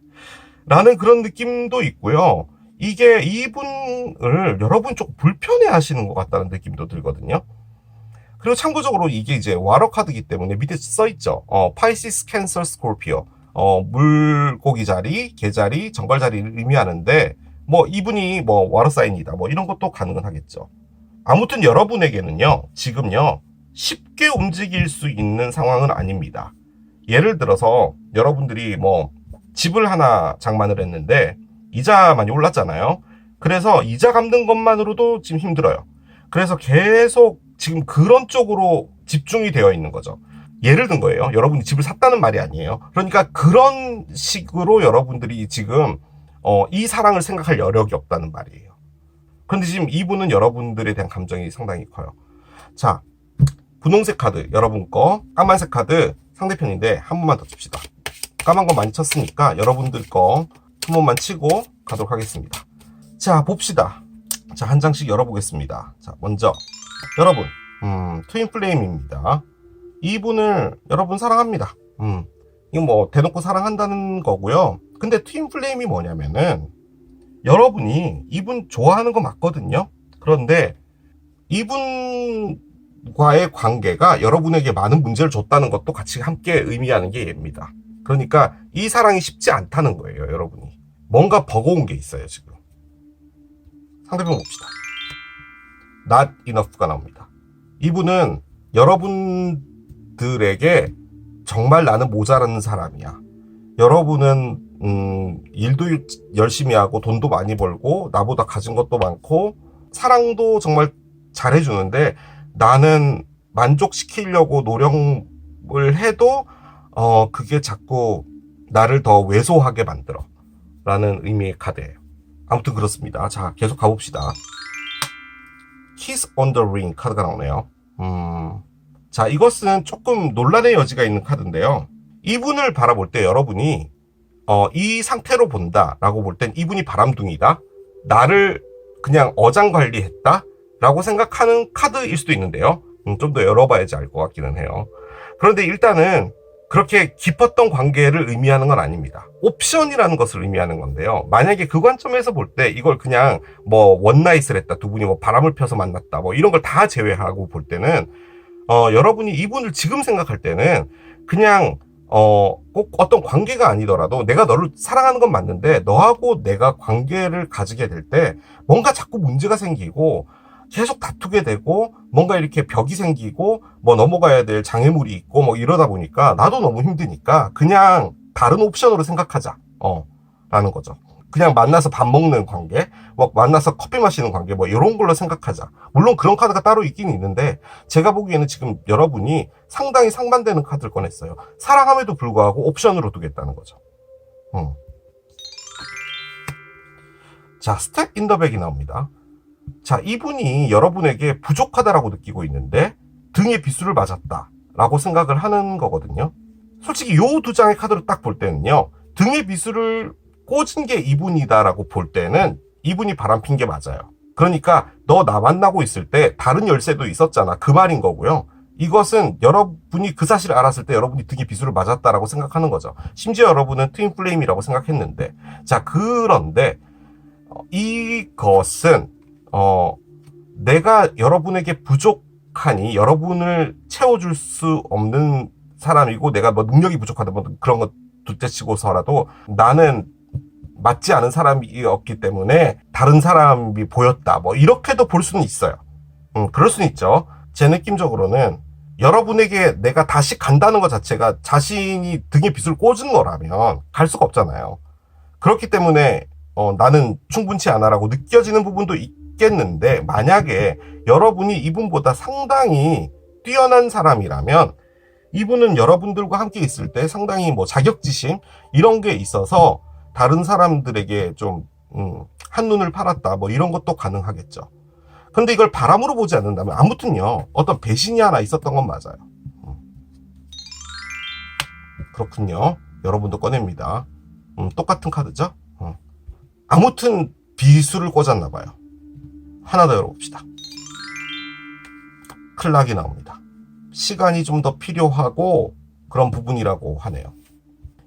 라는 그런 느낌도 있고요. 이게 이분을 여러분 좀 불편해 하시는 것 같다는 느낌도 들거든요. 그리고 참고적으로 이게 이제 와러 카드이기 때문에 밑에 써있죠. 파이시스, 캔서, 스콜피오. 물고기 자리, 개자리, 정발 자리를 의미하는데, 뭐 이분이 뭐 와러 사인이다, 뭐 이런 것도 가능은 하겠죠. 아무튼 여러분에게는요, 지금요, 쉽게 움직일 수 있는 상황은 아닙니다. 예를 들어서 여러분들이 뭐 집을 하나 장만을 했는데 이자 많이 올랐잖아요. 그래서 이자 갚는 것만으로도 지금 힘들어요. 그래서 계속 지금 그런 쪽으로 집중이 되어 있는 거죠. 예를 든 거예요. 여러분이 집을 샀다는 말이 아니에요. 그러니까 그런 식으로 여러분들이 지금 이 사랑을 생각할 여력이 없다는 말이에요. 그런데 지금 이분은 여러분들에 대한 감정이 상당히 커요. 자, 분홍색 카드 여러분 거, 까만색 카드 상대편인데 한 번만 더 칩시다. 까만 거 많이 쳤으니까 여러분들 거 한 번만 치고 가도록 하겠습니다. 자, 봅시다. 자, 한 장씩 열어보겠습니다. 자, 먼저 여러분, 트윈 플레임입니다. 이분을 여러분 사랑합니다. 이거 뭐 대놓고 사랑한다는 거고요. 근데 트윈 플레임이 뭐냐면은 여러분이 이분 좋아하는 거 맞거든요. 그런데 이분과의 관계가 여러분에게 많은 문제를 줬다는 것도 같이 함께 의미하는 게 얘입니다. 그러니까 이 사랑이 쉽지 않다는 거예요, 여러분이. 뭔가 버거운 게 있어요, 지금. 상대편 봅시다. Not enough가 나옵니다. 이분은 여러분들에게 정말 나는 모자라는 사람이야. 여러분은 일도 열심히 하고 돈도 많이 벌고 나보다 가진 것도 많고 사랑도 정말 잘해주는데 나는 만족시키려고 노력을 해도 그게 자꾸 나를 더 왜소하게 만들어 라는 의미의 카드예요. 아무튼 그렇습니다. 자, 계속 가봅시다. Kiss on the Ring 카드가 나오네요. 자, 이것은 조금 논란의 여지가 있는 카드인데요. 이분을 바라볼 때 여러분이 이 상태로 본다 라고 볼 땐 이분이 바람둥이다, 나를 그냥 어장관리했다 라고 생각하는 카드일 수도 있는데요. 좀 더 열어봐야지 알 것 같기는 해요. 그런데 일단은 그렇게 깊었던 관계를 의미하는 건 아닙니다. 옵션이라는 것을 의미하는 건데요. 만약에 그 관점에서 볼 때 이걸 그냥 뭐 원나잇을 했다, 두 분이 뭐 바람을 펴서 만났다, 뭐 이런 걸 다 제외하고 볼 때는 여러분이 이분을 지금 생각할 때는 그냥 꼭 어떤 관계가 아니더라도 내가 너를 사랑하는 건 맞는데 너하고 내가 관계를 가지게 될 때 뭔가 자꾸 문제가 생기고 계속 다투게 되고 뭔가 이렇게 벽이 생기고 뭐 넘어가야 될 장애물이 있고 뭐 이러다 보니까 나도 너무 힘드니까 그냥 다른 옵션으로 생각하자 라는 거죠. 그냥 만나서 밥 먹는 관계, 뭐 만나서 커피 마시는 관계, 뭐 이런 걸로 생각하자. 물론 그런 카드가 따로 있긴 있는데 제가 보기에는 지금 여러분이 상당히 상반되는 카드를 꺼냈어요. 사랑함에도 불구하고 옵션으로 두겠다는 거죠. 자, 스텝 인 더 백이 나옵니다. 자, 이분이 여러분에게 부족하다라고 느끼고 있는데 등에 비수를 맞았다 라고 생각을 하는 거거든요. 솔직히 요 두 장의 카드를 딱 볼 때는요, 등에 비수를 꽂은 게 이분이다 라고 볼 때는 이분이 바람핀 게 맞아요. 그러니까 너 나 만나고 있을 때 다른 열쇠도 있었잖아, 그 말인 거고요. 이것은 여러분이 그 사실을 알았을 때 여러분이 등에 비수를 맞았다라고 생각하는 거죠. 심지어 여러분은 트윈 플레임이라고 생각했는데, 자, 그런데 이것은 내가 여러분에게 부족하니 여러분을 채워줄 수 없는 사람이고 내가 뭐 능력이 부족하다 뭐 그런 거 둘째치고서라도 나는 맞지 않은 사람이었기 때문에 다른 사람이 보였다. 뭐 이렇게도 볼 수는 있어요. 그럴 수는 있죠. 제 느낌적으로는 여러분에게 내가 다시 간다는 것 자체가 자신이 등에 빗을 꽂은 거라면 갈 수가 없잖아요. 그렇기 때문에 나는 충분치 않아라고 느껴지는 부분도 있겠는데, 만약에 여러분이 이분보다 상당히 뛰어난 사람이라면 이분은 여러분들과 함께 있을 때 상당히 뭐 자격지심 이런 게 있어서 다른 사람들에게 좀 한눈을 팔았다 뭐 이런 것도 가능하겠죠. 근데 이걸 바람으로 보지 않는다면 아무튼요 어떤 배신이 하나 있었던 건 맞아요. 그렇군요. 여러분도 꺼냅니다. 똑같은 카드죠. 아무튼 비수를 꽂았나 봐요. 하나 더 열어봅시다. 클락이 나옵니다. 시간이 좀 더 필요하고 그런 부분이라고 하네요.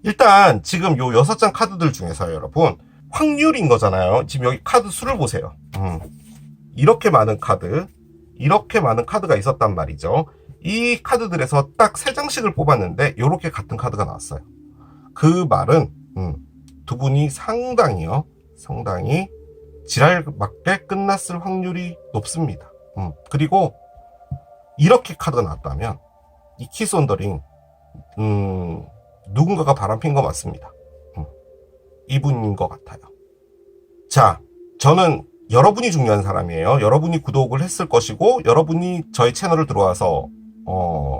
일단 지금 요 6장 카드들 중에서 여러분 확률인 거잖아요. 지금 여기 카드 수를 보세요. 이렇게 많은 카드가 있었단 말이죠. 이 카드들에서 딱 3장씩을 뽑았는데 요렇게 같은 카드가 나왔어요. 그 말은 두 분이 상당히 지랄 맞게 끝났을 확률이 높습니다. 그리고 이렇게 카드가 나왔다면 이 키스 온 더 링 누군가가 바람핀 거 맞습니다. 이분인 것 같아요. 자, 저는 여러분이 중요한 사람이에요. 여러분이 구독을 했을 것이고 여러분이 저희 채널을 들어와서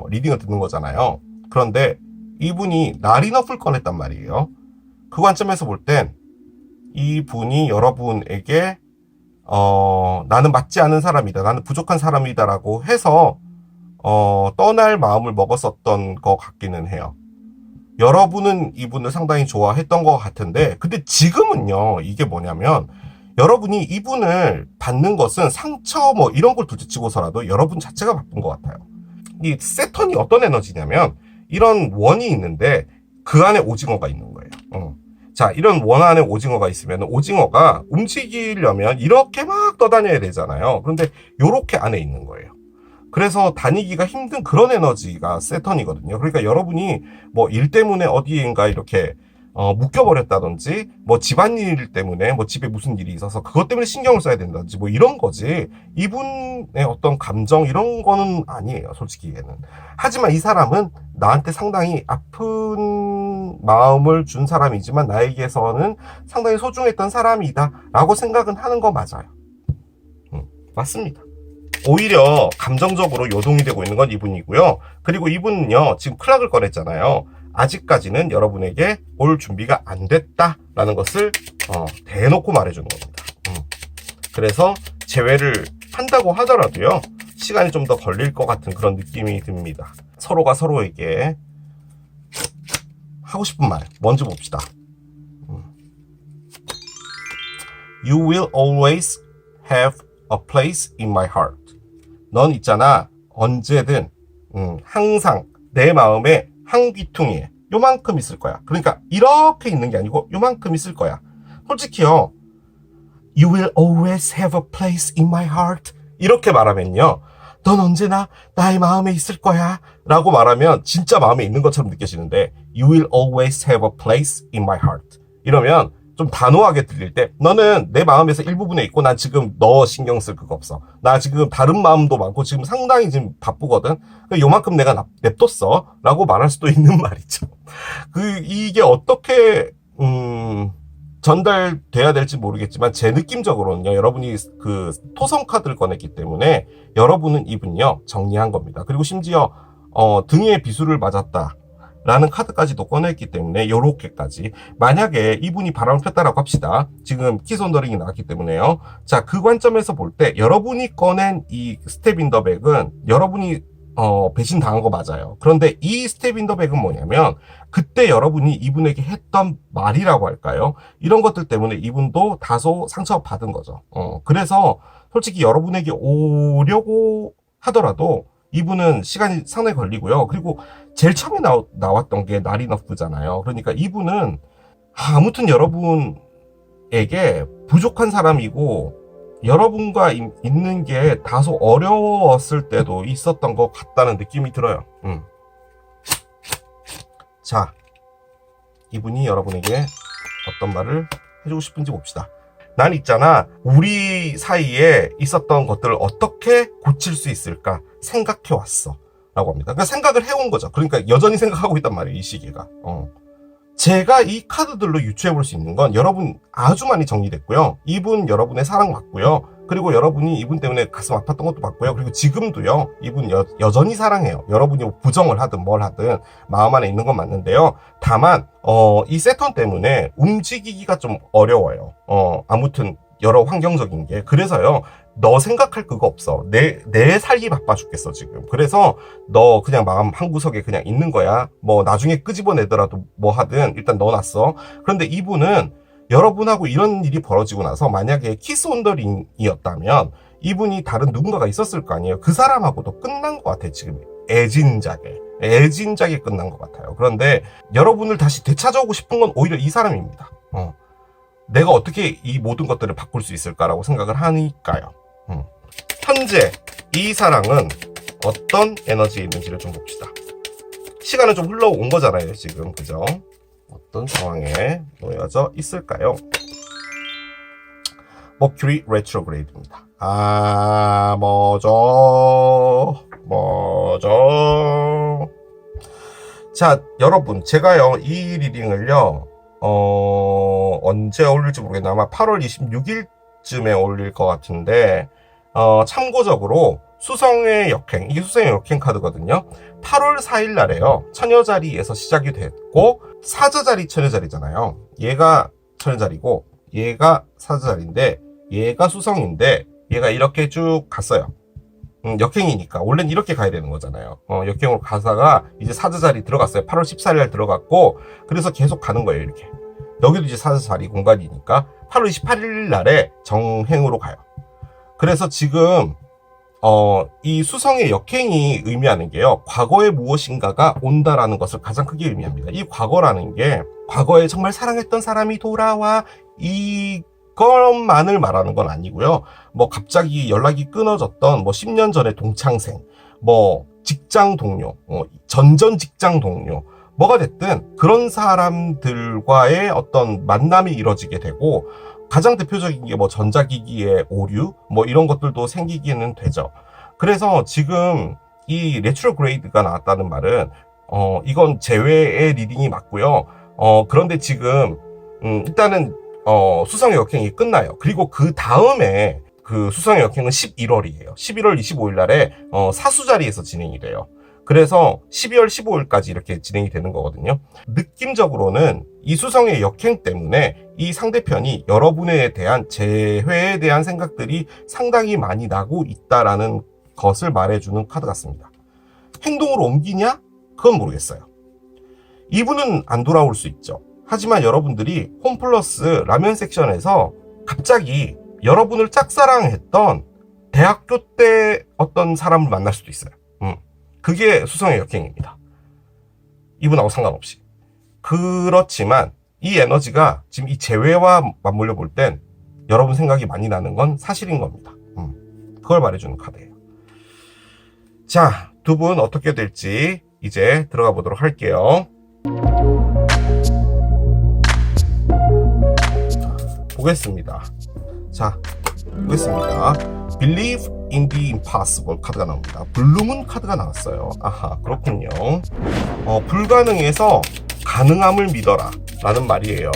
리딩을 듣는 거잖아요. 그런데 이분이 라인업을 꺼냈단 말이에요. 그 관점에서 볼 땐 이분이 여러분에게 나는 맞지 않은 사람이다, 나는 부족한 사람이다 라고 해서 떠날 마음을 먹었었던 것 같기는 해요. 여러분은 이분을 상당히 좋아했던 것 같은데, 근데 지금은요 이게 뭐냐면 여러분이 이분을 받는 것은 상처 뭐 이런 걸 둘째치고서라도 여러분 자체가 바쁜 것 같아요. 이 세턴이 어떤 에너지냐면 이런 원이 있는데 그 안에 오징어가 있는 거예요. 자, 이런 원 안에 오징어가 있으면 오징어가 움직이려면 이렇게 막 떠다녀야 되잖아요. 그런데 요렇게 안에 있는 거예요. 그래서 다니기가 힘든 그런 에너지가 세턴이거든요. 그러니까 여러분이 뭐 일 때문에 어디인가 이렇게 묶여버렸다든지 뭐 집안일 때문에 뭐 집에 무슨 일이 있어서 그것 때문에 신경을 써야 된다든지 뭐 이런 거지, 이분의 어떤 감정 이런 거는 아니에요, 솔직히는. 하지만 이 사람은 나한테 상당히 아픈 마음을 준 사람이지만 나에게서는 상당히 소중했던 사람이다 라고 생각은 하는 거 맞아요. 맞습니다. 오히려 감정적으로 요동이 되고 있는 건 이분이고요. 그리고 이분은요 지금 클락을 꺼냈잖아요. 아직까지는 여러분에게 올 준비가 안 됐다라는 것을 대놓고 말해주는 겁니다. 그래서 재회를 한다고 하더라도요 시간이 좀 더 걸릴 것 같은 그런 느낌이 듭니다. 서로가 서로에게 하고 싶은 말 먼저 봅시다. You will always have a place in my heart. 넌 있잖아 언제든 항상 내 마음에 한 귀퉁이에 요만큼 있을 거야. 그러니까 이렇게 있는 게 아니고 요만큼 있을 거야. 솔직히요 You will always have a place in my heart 이렇게 말하면요 넌 언제나 나의 마음에 있을 거야 라고 말하면 진짜 마음에 있는 것처럼 느껴지는데 You will always have a place in my heart 이러면 좀 단호하게 들릴 때 너는 내 마음에서 일부분에 있고 난 지금 너 신경 쓸 그거 없어. 나 지금 다른 마음도 많고 지금 상당히 지금 바쁘거든. 요만큼 내가 냅뒀어 라고 말할 수도 있는 말이죠. 이게 어떻게 전달돼야 될지 모르겠지만 제 느낌적으로는요 여러분이 그 토성 카드를 꺼냈기 때문에 여러분은 이분요 정리한 겁니다. 그리고 심지어 등에 비수를 맞았다 라는 카드까지도 꺼냈기 때문에 요렇게까지, 만약에 이분이 바람을 폈다라고 합시다. 지금 키스 온 더 링이 나왔기 때문에요. 자, 그 관점에서 볼 때 여러분이 꺼낸 이 스텝 인 더 백은 여러분이 배신 당한 거 맞아요. 그런데 이 스텝 인 더 백은 뭐냐면 그때 여러분이 이분에게 했던 말이라고 할까요? 이런 것들 때문에 이분도 다소 상처받은 거죠. 그래서 솔직히 여러분에게 오려고 하더라도 이분은 시간이 상당히 걸리고요. 그리고 제일 처음에 나왔던 게 나리너프잖아요. 그러니까 이분은 아무튼 여러분에게 부족한 사람이고 여러분과 있는 게 다소 어려웠을 때도 있었던 것 같다는 느낌이 들어요. 자, 이분이 여러분에게 어떤 말을 해주고 싶은지 봅시다. 난 있잖아, 우리 사이에 있었던 것들을 어떻게 고칠 수 있을까 생각해왔어 라고 합니다. 그러니까 생각을 해온 거죠. 그러니까 여전히 생각하고 있단 말이에요, 이 시기가. 제가 이 카드들로 유추해 볼 수 있는 건 여러분 아주 많이 정리됐고요. 이분 여러분의 사랑 받고요. 그리고 여러분이 이분 때문에 가슴 아팠던 것도 받고요. 그리고 지금도요, 이분 여전히 사랑해요. 여러분이 부정을 하든 뭘 하든 마음 안에 있는 건 맞는데요. 다만 이 세턴 때문에 움직이기가 좀 어려워요. 아무튼 여러 환경적인 게. 그래서요, 너 생각할 그거 없어. 내 살기 바빠 죽겠어, 지금. 그래서 너 그냥 마음 한구석에 그냥 있는 거야. 뭐 나중에 끄집어내더라도 뭐 하든 일단 넣어놨어. 그런데 이분은 여러분하고 이런 일이 벌어지고 나서 만약에 키스 온 더 링이었다면 이분이 다른 누군가가 있었을 거 아니에요. 그 사람하고도 끝난 것 같아요, 지금. 애진작에 끝난 것 같아요. 그런데 여러분을 다시 되찾아오고 싶은 건 오히려 이 사람입니다. 내가 어떻게 이 모든 것들을 바꿀 수 있을까라고 생각을 하니까요. 현재 이 사랑은 어떤 에너지에 있는지를 좀 봅시다. 시간은 좀 흘러온 거잖아요, 지금. 그죠? 어떤 상황에 놓여져 있을까요? 머큐리 레트로그레이드입니다. 뭐죠? 자, 여러분, 제가요, 이 리딩을요, 언제 올릴지 모르겠는데 아마 8월 26일쯤에 올릴 것 같은데, 참고적으로 수성의 역행, 이게 수성의 역행 카드거든요. 8월 4일 날에요, 처녀자리에서 시작이 됐고, 사자자리 처녀자리잖아요. 얘가 처녀자리고 얘가 사자자리인데 얘가 수성인데 얘가 이렇게 쭉 갔어요. 역행이니까 원래는 이렇게 가야 되는 거잖아요. 역행으로 가다가 이제 사자자리 들어갔어요. 8월 14일 날 들어갔고, 그래서 계속 가는 거예요, 이렇게. 여기도 이제 사자자리 공간이니까 8월 28일 날에 정행으로 가요. 그래서 지금 이 수성의 역행이 의미하는 게요, 과거에 무엇인가가 온다라는 것을 가장 크게 의미합니다. 이 과거라는 게 과거에 정말 사랑했던 사람이 돌아와, 이것만을 말하는 건 아니고요. 뭐 갑자기 연락이 끊어졌던 뭐 10년 전의 동창생, 뭐 직장 동료, 전전 직장 동료, 뭐가 됐든 그런 사람들과의 어떤 만남이 이뤄지게 되고, 가장 대표적인 게 뭐 전자기기의 오류, 뭐 이런 것들도 생기기는 되죠. 그래서 지금 이 레트로그레이드가 나왔다는 말은 이건 제외의 리딩이 맞고요. 그런데 지금 일단은 수성의 역행이 끝나요. 그리고 그 다음에 그 수성의 역행은 11월이에요. 11월 25일 날에 사수자리에서 진행이 돼요. 그래서 12월 15일까지 이렇게 진행이 되는 거거든요. 느낌적으로는 이 수성의 역행 때문에 이 상대편이 여러분에 대한 재회에 대한 생각들이 상당히 많이 나고 있다라는 것을 말해주는 카드 같습니다. 행동으로 옮기냐? 그건 모르겠어요. 이분은 안 돌아올 수 있죠. 하지만 여러분들이 홈플러스 라면 섹션에서 갑자기 여러분을 짝사랑했던 대학교 때 어떤 사람을 만날 수도 있어요. 그게 수성의 역행입니다. 이분하고 상관없이. 그렇지만 이 에너지가 지금 이 재회와 맞물려 볼 땐 여러분 생각이 많이 나는 건 사실인 겁니다. 그걸 말해주는 카드예요. 자, 두 분 어떻게 될지 이제 들어가 보도록 할게요. 보겠습니다. 자, 보겠습니다. Believe in the impossible 카드가 나옵니다. 블루문 카드가 나왔어요. 아하, 그렇군요. 불가능해서 가능함을 믿어라 라는 말이에요.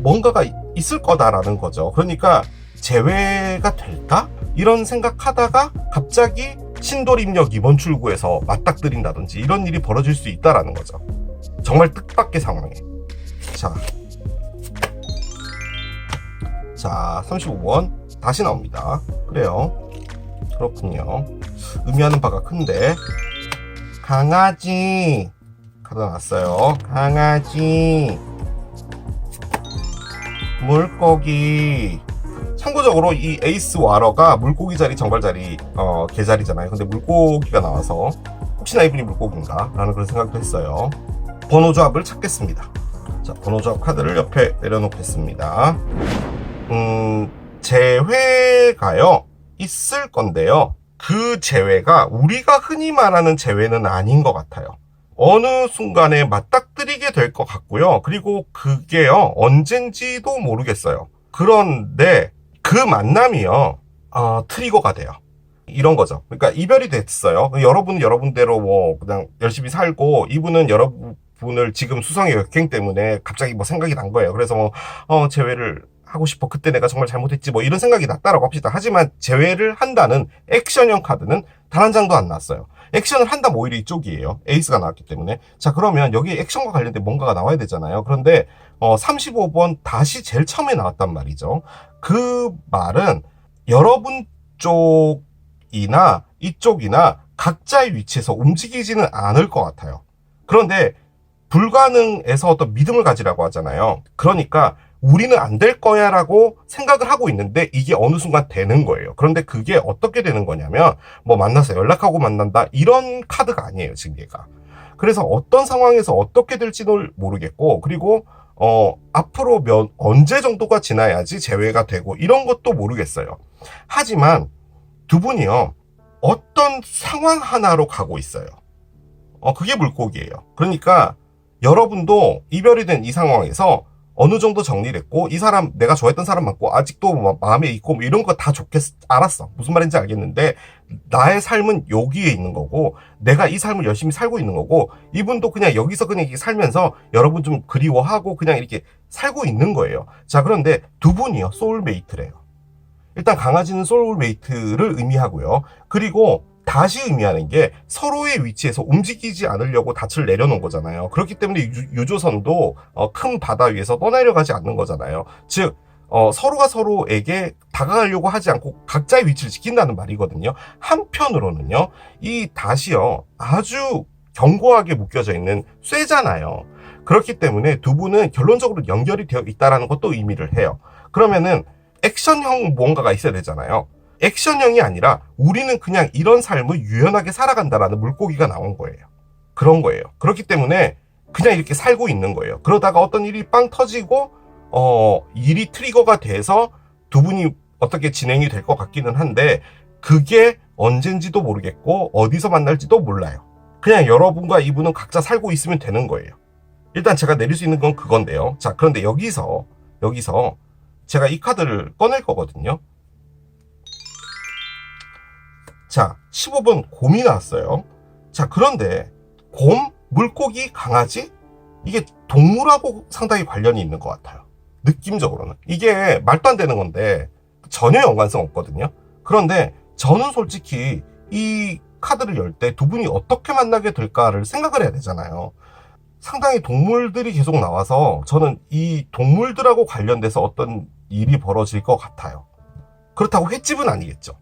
뭔가가 있을 거다라는 거죠. 그러니까 재회가 될까? 이런 생각하다가 갑자기 신도림역 이번 출구에서 맞닥뜨린다든지 이런 일이 벌어질 수 있다라는 거죠. 정말 뜻밖의 상황에. 자, 35번 다시 나옵니다. 그래요. 그렇군요. 의미하는 바가 큰데. 강아지 카드 나왔어요. 강아지, 물고기. 참고적으로 이 에이스 와러가 물고기 자리, 정발 자리, 개자리잖아요. 근데 물고기가 나와서 혹시나 이분이 물고기인가 라는 그런 생각도 했어요. 번호 조합을 찾겠습니다. 자, 번호 조합 카드를 옆에 내려놓겠습니다. 재회가요 있을 건데요, 그 재회가 우리가 흔히 말하는 재회는 아닌 것 같아요. 어느 순간에 맞닥뜨리게 될 것 같고요. 그리고 그게요, 언젠지도 모르겠어요. 그런데 그 만남이요, 트리거가 돼요. 이런 거죠. 그러니까 이별이 됐어요. 여러분은 여러분대로 뭐 그냥 열심히 살고, 이분은 여러분을 지금 수성의 역행 때문에 갑자기 뭐 생각이 난 거예요. 그래서 뭐 재회를 하고 싶어. 그때 내가 정말 잘못했지. 뭐 이런 생각이 났다라고 합시다. 하지만 재회를 한다는 액션형 카드는 단 한 장도 안 났어요. 액션을 한다면 오히려 이쪽이에요. 에이스가 나왔기 때문에. 자, 그러면 여기 액션과 관련된 뭔가가 나와야 되잖아요. 그런데 35번 다시 제일 처음에 나왔단 말이죠. 그 말은 여러분 쪽이나 이쪽이나 각자의 위치에서 움직이지는 않을 것 같아요. 그런데 불가능에서 어떤 믿음을 가지라고 하잖아요. 그러니까 우리는 안 될 거야 라고 생각을 하고 있는데 이게 어느 순간 되는 거예요. 그런데 그게 어떻게 되는 거냐면 뭐 만나서 연락하고 만난다 이런 카드가 아니에요, 지금 얘가. 그래서 어떤 상황에서 어떻게 될지도 모르겠고, 그리고 앞으로 언제 정도가 지나야지 재회가 되고 이런 것도 모르겠어요. 하지만 두 분이요, 어떤 상황 하나로 가고 있어요. 그게 물고기예요. 그러니까 여러분도 이별이 된 이 상황에서 어느 정도 정리됐고, 이 사람 내가 좋아했던 사람 맞고 아직도 뭐 마음에 있고 뭐 이런 거 다 알았어. 무슨 말인지 알겠는데 나의 삶은 여기에 있는 거고, 내가 이 삶을 열심히 살고 있는 거고, 이분도 그냥 여기서 그냥 이렇게 살면서 여러분 좀 그리워하고 그냥 이렇게 살고 있는 거예요. 자, 그런데 두 분이요, 소울메이트래요. 일단 강아지는 소울메이트를 의미하고요. 그리고 다시 의미하는 게 서로의 위치에서 움직이지 않으려고 닻을 내려놓은 거잖아요. 그렇기 때문에 유조선도 큰 바다 위에서 떠내려가지 않는 거잖아요. 즉 서로가 서로에게 다가가려고 하지 않고 각자의 위치를 지킨다는 말이거든요. 한편으로는요, 이 닻이요, 아주 견고하게 묶여져 있는 쇠잖아요. 그렇기 때문에 두 분은 결론적으로 연결이 되어 있다는 것도 의미를 해요. 그러면은 액션형 무언가가 있어야 되잖아요. 액션형이 아니라 우리는 그냥 이런 삶을 유연하게 살아간다라는 물고기가 나온 거예요. 그런 거예요. 그렇기 때문에 그냥 이렇게 살고 있는 거예요. 그러다가 어떤 일이 빵 터지고 일이 트리거가 돼서 두 분이 어떻게 진행이 될 것 같기는 한데, 그게 언젠지도 모르겠고 어디서 만날지도 몰라요. 그냥 여러분과 이분은 각자 살고 있으면 되는 거예요. 일단 제가 내릴 수 있는 건 그건데요. 자, 그런데 여기서 제가 이 카드를 꺼낼 거거든요. 자, 15번 곰이 나왔어요. 자, 그런데 곰, 물고기, 강아지? 이게 동물하고 상당히 관련이 있는 것 같아요. 느낌적으로는. 이게 말도 안 되는 건데 전혀 연관성 없거든요. 그런데 저는 솔직히 이 카드를 열 때 두 분이 어떻게 만나게 될까를 생각을 해야 되잖아요. 상당히 동물들이 계속 나와서 저는 이 동물들하고 관련돼서 어떤 일이 벌어질 것 같아요. 그렇다고 횟집은 아니겠죠.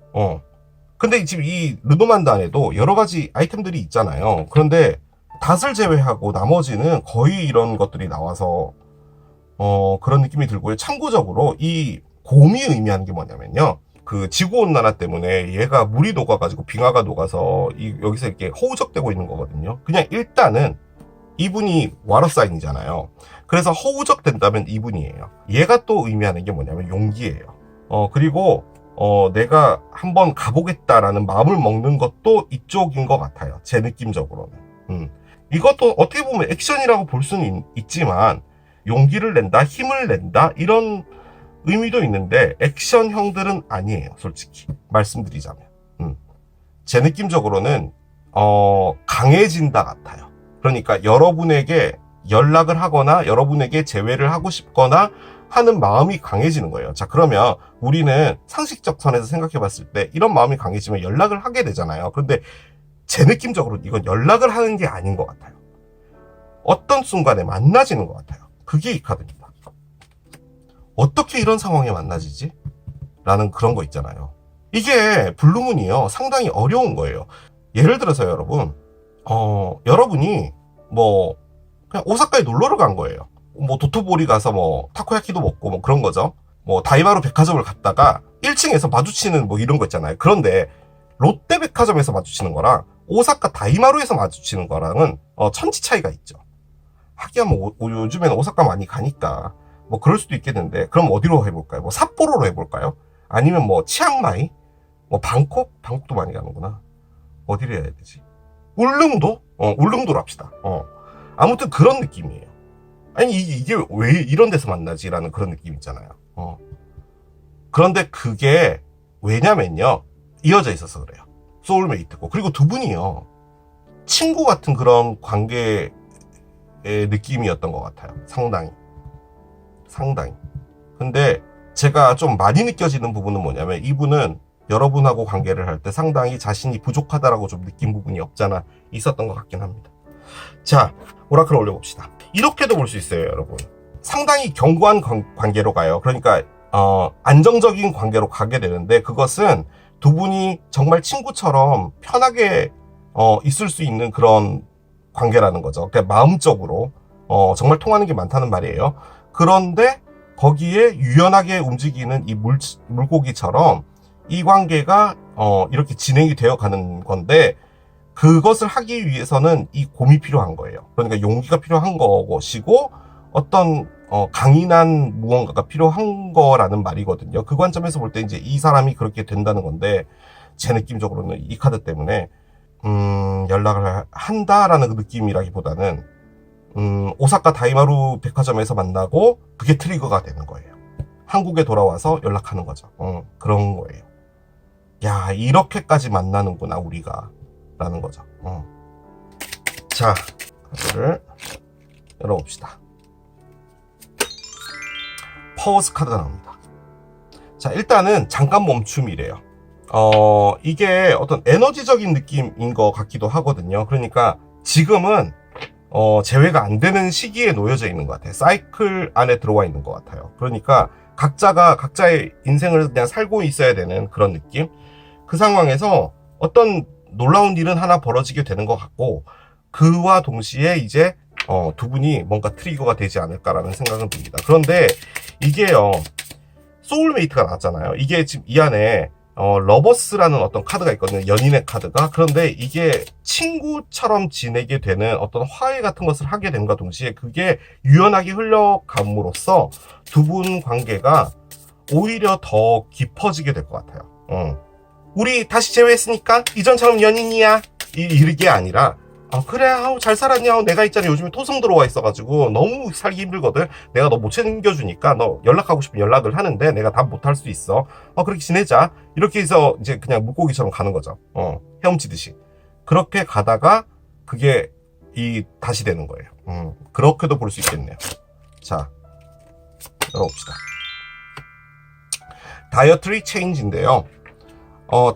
근데 지금 이 르노만드 안에도 여러 가지 아이템들이 있잖아요. 그런데 닷을 제외하고 나머지는 거의 이런 것들이 나와서 그런 느낌이 들고요. 참고적으로 이 곰이 의미하는 게 뭐냐면요, 그 지구온난화 때문에 얘가 물이 녹아가지고 빙하가 녹아서 여기서 이렇게 허우적대고 있는 거거든요. 그냥 일단은 이분이 와러사인이잖아요. 그래서 허우적된다면 이분이에요. 얘가 또 의미하는 게 뭐냐면 용기예요. 그리고 내가 한번 가보겠다라는 마음을 먹는 것도 이쪽인 것 같아요. 제 느낌적으로는. 이것도 어떻게 보면 액션이라고 볼 수는 있지만 용기를 낸다, 힘을 낸다 이런 의미도 있는데 액션형들은 아니에요. 솔직히 말씀드리자면. 제 느낌적으로는 강해진다 같아요. 그러니까 여러분에게 연락을 하거나 여러분에게 재회를 하고 싶거나 하는 마음이 강해지는 거예요. 자, 그러면 우리는 상식적 선에서 생각해 봤을 때 이런 마음이 강해지면 연락을 하게 되잖아요. 그런데 제 느낌적으로 이건 연락을 하는 게 아닌 것 같아요. 어떤 순간에 만나지는 것 같아요. 그게 이 카드입니다. 어떻게 이런 상황에 만나지지? 라는 그런 거 있잖아요. 이게 블루문이요, 상당히 어려운 거예요. 예를 들어서 여러분이 뭐 그냥 오사카에 놀러를 간 거예요. 뭐 도토보리 가서 뭐 타코야키도 먹고 뭐 그런 거죠. 뭐 다이마루 백화점을 갔다가 1층에서 마주치는 뭐 이런 거 있잖아요. 그런데 롯데 백화점에서 마주치는 거랑 오사카 다이마루에서 마주치는 거랑은 천지 차이가 있죠. 하기야 뭐 요즘에는 오사카 많이 가니까 뭐 그럴 수도 있겠는데, 그럼 어디로 해볼까요? 뭐 삿포로로 해볼까요? 아니면 뭐 치앙마이, 뭐 방콕도 많이 가는구나. 어디를 해야 되지? 울릉도로 합시다. 아무튼 그런 느낌이에요. 아니, 이게 왜 이런 데서 만나지라는 그런 느낌 있잖아요. 그런데 그게 왜냐면요, 이어져 있어서 그래요. 소울메이트고. 그리고 두 분이요, 친구 같은 그런 관계의 느낌이었던 것 같아요. 상당히. 근데 제가 좀 많이 느껴지는 부분은 뭐냐면, 이분은 여러분하고 관계를 할 때 상당히 자신이 부족하다라고 좀 느낀 부분이 없잖아 있었던 것 같긴 합니다. 자, 오라클 올려봅시다. 이렇게도 볼 수 있어요, 여러분. 상당히 견고한 관계로 가요. 그러니까 안정적인 관계로 가게 되는데, 그것은 두 분이 정말 친구처럼 편하게 있을 수 있는 그런 관계라는 거죠. 그러니까 마음적으로 정말 통하는 게 많다는 말이에요. 그런데 거기에 유연하게 움직이는 이 물고기처럼 이 관계가 이렇게 진행이 되어 가는 건데, 그것을 하기 위해서는 이 곰이 필요한 거예요. 그러니까 용기가 필요한 것이고, 어떤 강인한 무언가가 필요한 거라는 말이거든요. 그 관점에서 볼 때 이제 이 사람이 그렇게 된다는 건데, 제 느낌적으로는 이 카드 때문에 연락을 한다라는 그 느낌이라기보다는 오사카 다이마루 백화점에서 만나고 그게 트리거가 되는 거예요. 한국에 돌아와서 연락하는 거죠. 그런 거예요. 야, 이렇게까지 만나는구나 우리가, 라는 거죠. 자, 카드를 열어봅시다. 퍼워스 카드가 나옵니다. 자, 일단은 잠깐 멈춤이래요. 이게 어떤 에너지적인 느낌인 것 같기도 하거든요. 그러니까 지금은 제외가 안 되는 시기에 놓여져 있는 것 같아요. 사이클 안에 들어와 있는 것 같아요. 그러니까 각자가 각자의 인생을 그냥 살고 있어야 되는 그런 느낌? 그 상황에서 어떤 놀라운 일은 하나 벌어지게 되는 것 같고, 그와 동시에 이제 두 분이 뭔가 트리거가 되지 않을까라는 생각은 듭니다. 그런데 이게요, 소울메이트가 나왔잖아요. 이게 지금 이 안에 러버스라는 어떤 카드가 있거든요. 연인의 카드가. 그런데 이게 친구처럼 지내게 되는 어떤 화해 같은 것을 하게 됨과 동시에 그게 유연하게 흘러감으로써 두 분 관계가 오히려 더 깊어지게 될 것 같아요. 우리 다시 재회했으니까 이전처럼 연인이야, 이게 아니라 그래, 잘 살았냐, 내가 있잖아, 요즘에 토성 들어와 있어가지고 너무 살기 힘들거든, 내가 너 못 챙겨주니까 너 연락하고 싶으면 연락을 하는데 내가 답 못할 수 있어, 그렇게 지내자, 이렇게 해서 이제 그냥 물고기처럼 가는 거죠. 헤엄치듯이 그렇게 가다가 그게 다시 되는 거예요. 그렇게도 볼 수 있겠네요. 자, 열어봅시다. 다이어트리 체인지인데요,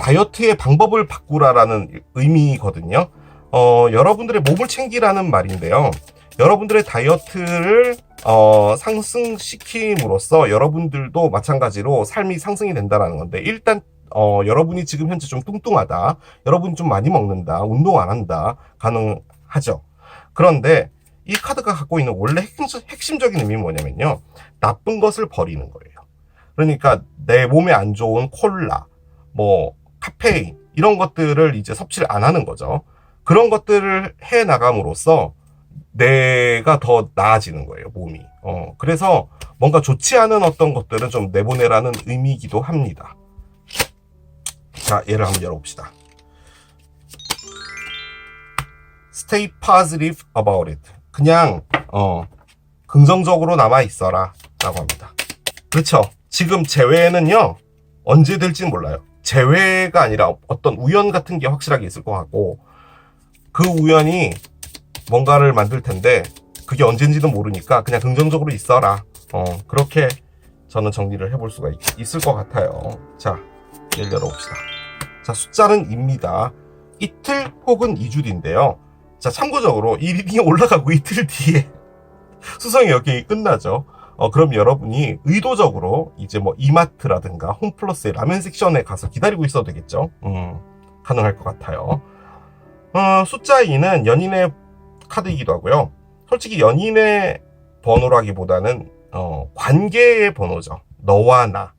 다이어트의 방법을 바꾸라라는 의미거든요. 여러분들의 몸을 챙기라는 말인데요. 여러분들의 다이어트를 상승시킴으로써 여러분들도 마찬가지로 삶이 상승이 된다라는 건데, 일단 여러분이 지금 현재 좀 뚱뚱하다, 여러분이 좀 많이 먹는다, 운동 안 한다, 가능하죠. 그런데 이 카드가 갖고 있는 원래 핵심적인 의미는 뭐냐면요, 나쁜 것을 버리는 거예요. 그러니까 내 몸에 안 좋은 콜라, 카페인, 이런 것들을 이제 섭취를 안 하는 거죠. 그런 것들을 해 나감으로써 내가 더 나아지는 거예요, 몸이. 그래서 뭔가 좋지 않은 어떤 것들은 좀 내보내라는 의미이기도 합니다. 자, 얘를 한번 열어봅시다. Stay positive about it. 그냥 긍정적으로 남아 있어라 라고 합니다. 그렇죠. 지금 재회는요, 언제 될지는 몰라요. 재회가 아니라 어떤 우연 같은 게 확실하게 있을 것 같고, 그 우연이 뭔가를 만들 텐데 그게 언젠지도 모르니까 그냥 긍정적으로 있어라. 그렇게 저는 정리를 해볼 수가 있을 것 같아요. 자, 얘를 열어봅시다. 자, 숫자는 2입니다. 이틀 혹은 2주 뒤인데요. 자, 참고적으로 이 리딩이 올라가고 이틀 뒤에 수성의 역행이 끝나죠. 그럼 여러분이 의도적으로 이제 이마트라든가 홈플러스의 라면 섹션에 가서 기다리고 있어도 되겠죠. 가능할 것 같아요. 숫자 2는 연인의 카드이기도 하고요. 솔직히 연인의 번호라기보다는 관계의 번호죠. 너와 나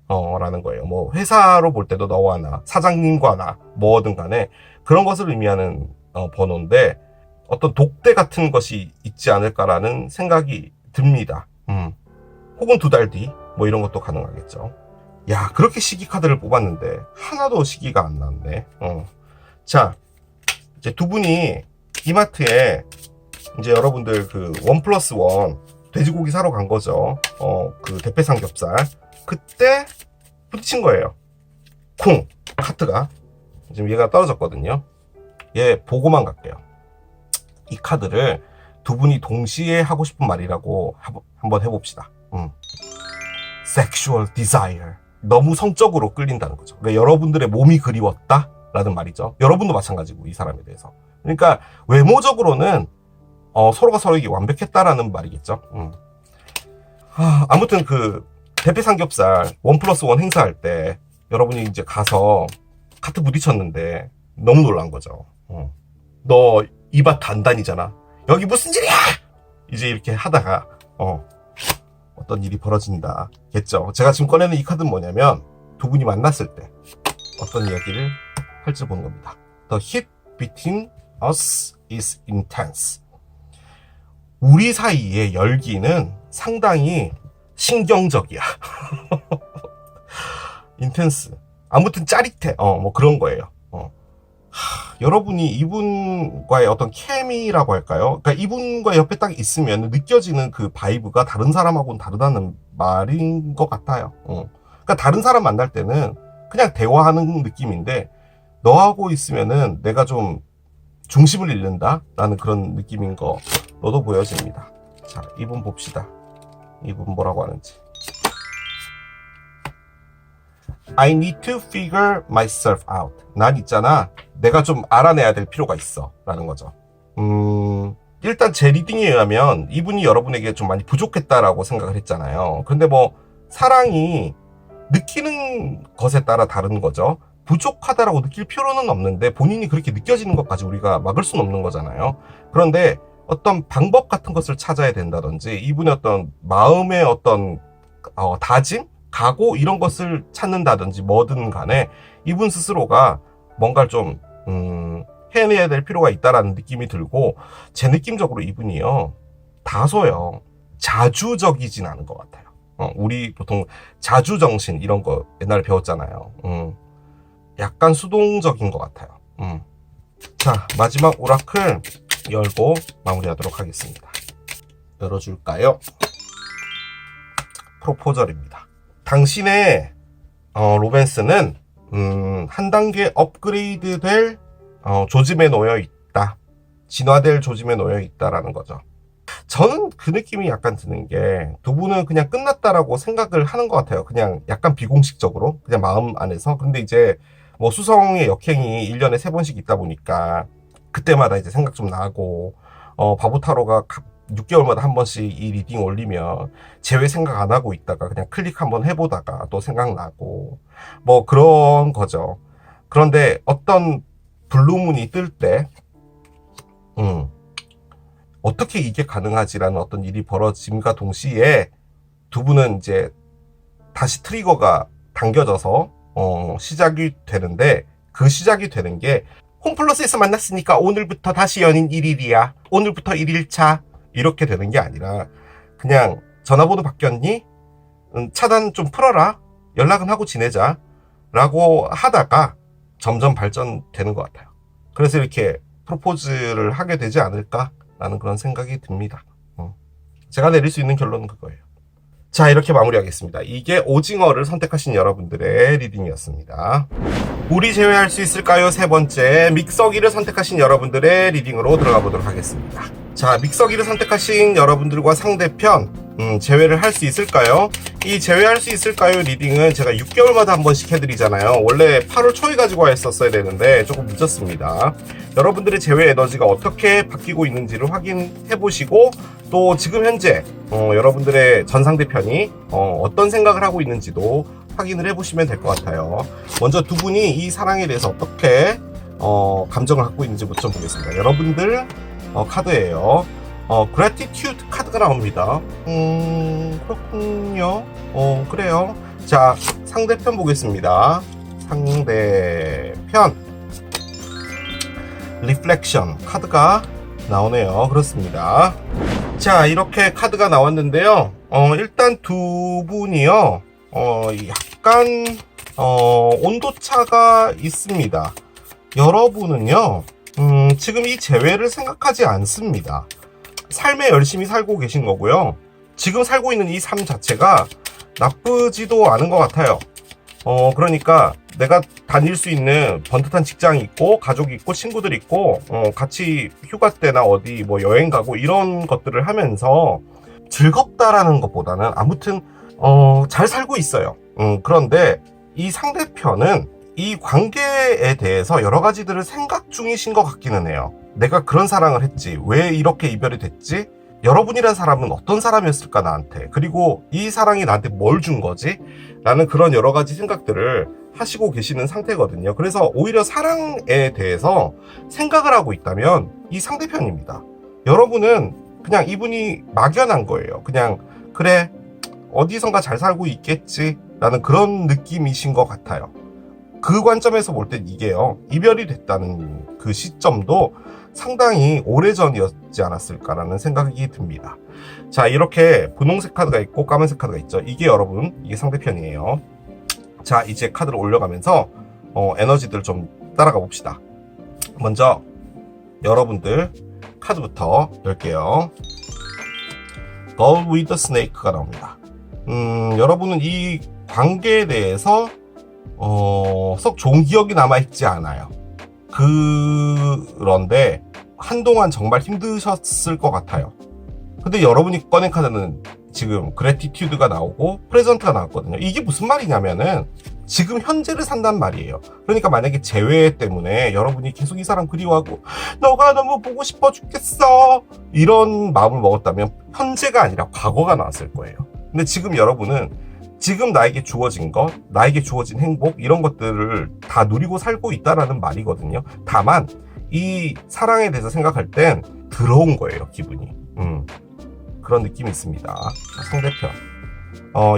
라는 거예요. 회사로 볼 때도 너와 나, 사장님과 나, 뭐든 간에 그런 것을 의미하는 번호인데, 어떤 독대 같은 것이 있지 않을까라는 생각이 듭니다. 혹은 2달 뒤 이런 것도 가능하겠죠. 야, 그렇게 시기 카드를 뽑았는데 하나도 시기가 안 나왔네. 자, 이제 두 분이 이마트에 이제 여러분들 그 1+1 돼지고기 사러 간 거죠. 그 대패 삼겹살. 그때 부딪힌 거예요. 쿵! 카트가. 지금 얘가 떨어졌거든요. 얘 보고만 갈게요. 이 카드를 두 분이 동시에 하고 싶은 말이라고 한번 해봅시다. Sexual desire. 너무 성적으로 끌린다는 거죠. 그러니까 여러분들의 몸이 그리웠다? 라는 말이죠. 여러분도 마찬가지고, 이 사람에 대해서. 그러니까 외모적으로는 서로가 서로에게 완벽했다라는 말이겠죠. 아무튼 그 대패 삼겹살 1+1 행사할 때 여러분이 이제 가서 카트 부딪혔는데 너무 놀란 거죠. 너 이밭 단단이잖아. 여기 무슨 일이야? 이제 이렇게 하다가 어떤 일이 벌어진다겠죠. 제가 지금 꺼내는 이 카드는 뭐냐면 두 분이 만났을 때 어떤 이야기를 할지 보는 겁니다. The heat between us is intense. 우리 사이의 열기는 상당히 신경적이야. intense. 아무튼 짜릿해. 뭐 그런 거예요. 여러분이 이분과의 어떤 케미라고 할까요? 그러니까 이분과 옆에 딱 있으면 느껴지는 그 바이브가 다른 사람하고는 다르다는 말인 것 같아요. 그러니까 다른 사람 만날 때는 그냥 대화하는 느낌인데 너하고 있으면은 내가 좀 중심을 잃는다? 라는 그런 느낌인 거로도 보여집니다. 자, 이분 봅시다. 이분 뭐라고 하는지. I need to figure myself out. 난 있잖아. 내가 좀 알아내야 될 필요가 있어. 라는 거죠. 일단 제 리딩에 의하면 이분이 여러분에게 좀 많이 부족했다라고 생각을 했잖아요. 근데 뭐 사랑이 느끼는 것에 따라 다른 거죠. 부족하다라고 느낄 필요는 없는데 본인이 그렇게 느껴지는 것까지 우리가 막을 수는 없는 거잖아요. 그런데 어떤 방법 같은 것을 찾아야 된다든지 이분의 어떤 마음의 어떤 다짐? 각오 이런 것을 찾는다든지 뭐든 간에 이분 스스로가 뭔가를 좀 해내야 될 필요가 있다라는 느낌이 들고 제 느낌적으로 이분이요 다소요 자주적이진 않은 것 같아요. 우리 보통 자주정신 이런 거 옛날에 배웠잖아요. 약간 수동적인 것 같아요. 자, 마지막 오라클 열고 마무리하도록 하겠습니다. 열어줄까요? 프로포절입니다. 당신의 로맨스는 한 단계 업그레이드 될 조짐에 놓여 있다. 진화될 조짐에 놓여 있다라는 거죠. 저는 그 느낌이 약간 드는 게 두 분은 그냥 끝났다라고 생각을 하는 것 같아요. 그냥 약간 비공식적으로 그냥 마음 안에서. 근데 이제 뭐 수성의 역행이 1년에 3번씩 있다 보니까 그때마다 이제 생각 좀 나고 바보 타로가 6개월마다 한 번씩 이 리딩 올리면 제외 생각 안 하고 있다가 그냥 클릭 한번 해보다가 또 생각나고 뭐 그런 거죠. 그런데 어떤 블루문이 뜰 때 어떻게 이게 가능하지라는 어떤 일이 벌어짐과 동시에 두 분은 이제 다시 트리거가 당겨져서 시작이 되는데 그 시작이 되는 게 홈플러스에서 만났으니까 오늘부터 다시 연인 1일이야. 오늘부터 1일차. 이렇게 되는 게 아니라 그냥 전화번호 바뀌었니? 차단 좀 풀어라. 연락은 하고 지내자. 라고 하다가 점점 발전되는 것 같아요. 그래서 이렇게 프로포즈를 하게 되지 않을까라는 그런 생각이 듭니다. 제가 내릴 수 있는 결론은 그거예요. 자, 이렇게 마무리하겠습니다. 이게 오징어를 선택하신 여러분들의 리딩이었습니다. 우리 제외할 수 있을까요? 세 번째, 믹서기를 선택하신 여러분들의 리딩으로 들어가 보도록 하겠습니다. 자, 믹서기를 선택하신 여러분들과 상대편 제외를 할 수 있을까요? 이 제외할 수 있을까요? 리딩은 제가 6개월마다 한 번씩 해드리잖아요. 원래 8월 초에 가지고 했었어야 되는데 조금 늦었습니다. 여러분들의 제외 에너지가 어떻게 바뀌고 있는지를 확인해 보시고 또 지금 현재 여러분들의 전 상대편이 어떤 생각을 하고 있는지도 확인을 해보시면 될 것 같아요. 먼저 두 분이 이 사랑에 대해서 어떻게 감정을 갖고 있는지부터 좀 보겠습니다. 여러분들 카드예요. gratitude 카드가 나옵니다. 그렇군요. 그래요. 자, 상대편 보겠습니다. 상대편 reflection 카드가 나오네요. 그렇습니다. 자, 이렇게 카드가 나왔는데요. 일단 두 분이요. 약간 온도차가 있습니다. 여러분은요 지금 이 재회를 생각하지 않습니다. 삶에 열심히 살고 계신 거고요. 지금 살고 있는 이 삶 자체가 나쁘지도 않은 것 같아요. 그러니까 내가 다닐 수 있는 번듯한 직장이 있고, 가족이 있고, 친구들 있고, 같이 휴가 때나 어디 뭐 여행 가고 이런 것들을 하면서 즐겁다라는 것보다는 아무튼, 잘 살고 있어요. 그런데 이 상대편은 이 관계에 대해서 여러 가지들을 생각 중이신 것 같기는 해요. 내가 그런 사랑을 했지. 왜 이렇게 이별이 됐지? 여러분이란 사람은 어떤 사람이었을까 나한테. 그리고 이 사랑이 나한테 뭘 준 거지? 라는 그런 여러 가지 생각들을 하시고 계시는 상태거든요. 그래서 오히려 사랑에 대해서 생각을 하고 있다면 이 상대편입니다. 여러분은 그냥 이분이 막연한 거예요. 그냥 그래 어디선가 잘 살고 있겠지 라는 그런 느낌이신 것 같아요. 그 관점에서 볼 땐 이게요, 이별이 됐다는 그 시점도 상당히 오래전이었지 않았을까라는 생각이 듭니다. 자, 이렇게 분홍색 카드가 있고 까만색 카드가 있죠. 이게 여러분, 이게 상대편이에요. 자, 이제 카드를 올려가면서 에너지들 좀 따라가 봅시다. 먼저 여러분들 카드부터 열게요. Girl with the Snake가 나옵니다. 여러분은 이 관계에 대해서 썩 좋은 기억이 남아있지 않아요. 그런데 한동안 정말 힘드셨을 것 같아요. 근데 여러분이 꺼낸 카드는 지금 그래티튜드가 나오고 프레젠트가 나왔거든요. 이게 무슨 말이냐면은 지금 현재를 산단 말이에요. 그러니까 만약에 재회 때문에 여러분이 계속 이 사람 그리워하고 너가 너무 보고 싶어 죽겠어 이런 마음을 먹었다면 현재가 아니라 과거가 나왔을 거예요. 근데 지금 여러분은 지금 나에게 주어진 것, 나에게 주어진 행복 이런 것들을 다 누리고 살고 있다라는 말이거든요. 다만 이 사랑에 대해서 생각할 땐 더러운 거예요, 기분이. 그런 느낌이 있습니다. 상대편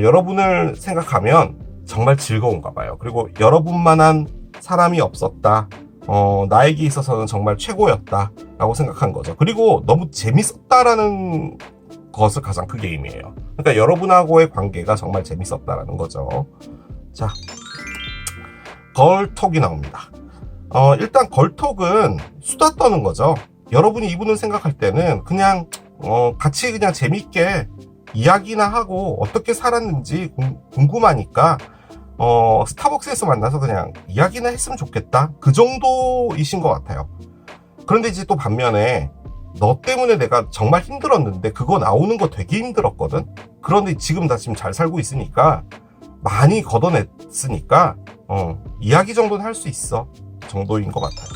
여러분을 생각하면 정말 즐거운가 봐요. 그리고 여러분만한 사람이 없었다, 나에게 있어서는 정말 최고였다 라고 생각한 거죠. 그리고 너무 재밌었다라는 것을 가장 크게 의미해요. 그러니까 여러분하고의 관계가 정말 재밌었다라는 거죠. 자, 걸톡이 나옵니다. 일단 걸톡은 수다 떠는 거죠. 여러분이 이분을 생각할 때는 그냥 같이 그냥 재밌게 이야기나 하고 어떻게 살았는지 궁금하니까 스타벅스에서 만나서 그냥 이야기나 했으면 좋겠다, 그 정도이신 것 같아요. 그런데 이제 또 반면에 너 때문에 내가 정말 힘들었는데 그거 나오는 거 되게 힘들었거든. 그런데 지금 나 지금 잘 살고 있으니까 많이 걷어냈으니까 이야기 정도는 할 수 있어 정도인 것 같아요.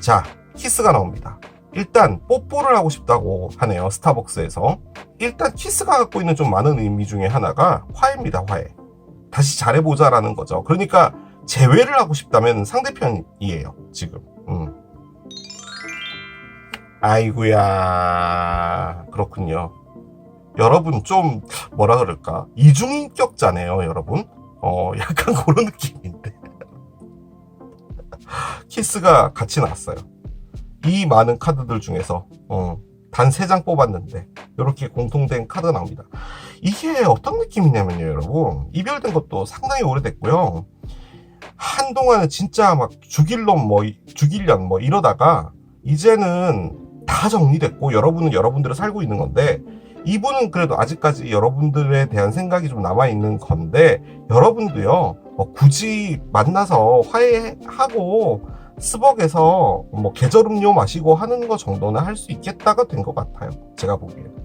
자, 키스가 나옵니다. 일단 뽀뽀를 하고 싶다고 하네요. 스타벅스에서. 일단 키스가 갖고 있는 좀 많은 의미 중에 하나가 화해입니다. 화해. 다시 잘해보자라는 거죠. 그러니까 재회를 하고 싶다면 상대편이에요 지금. 아이고야, 그렇군요. 여러분 좀 뭐라 그럴까, 이중인격자네요 여러분. 약간 그런 느낌인데 키스가 같이 나왔어요. 이 많은 카드들 중에서 단 3장 뽑았는데 이렇게 공통된 카드가 나옵니다. 이게 어떤 느낌이냐면요 여러분, 이별된 것도 상당히 오래됐고요. 한동안은 진짜 막 죽일놈 죽일년 이러다가 이제는 다 정리됐고 여러분은 여러분들을 살고 있는 건데, 이분은 그래도 아직까지 여러분들에 대한 생각이 좀 남아있는 건데, 여러분도요 굳이 만나서 화해하고 스벅에서 계절 음료 마시고 하는 거 정도는 할 수 있겠다가 된 것 같아요, 제가 보기에는.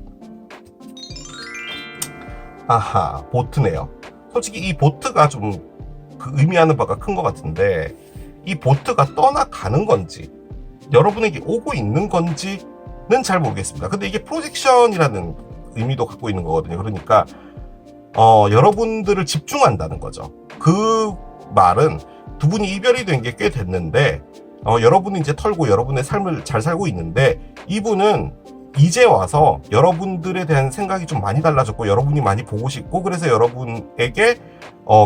아하, 보트네요. 솔직히 이 보트가 좀 그 의미하는 바가 큰 것 같은데, 이 보트가 떠나가는 건지 여러분에게 오고 있는 건지는 잘 모르겠습니다. 근데 이게 프로젝션이라는 의미도 갖고 있는 거거든요. 그러니까 여러분들을 집중한다는 거죠. 그 말은 두 분이 이별이 된 게 꽤 됐는데 여러분은 이제 털고 여러분의 삶을 잘 살고 있는데, 이분은 이제 와서 여러분들에 대한 생각이 좀 많이 달라졌고 여러분이 많이 보고 싶고, 그래서 여러분에게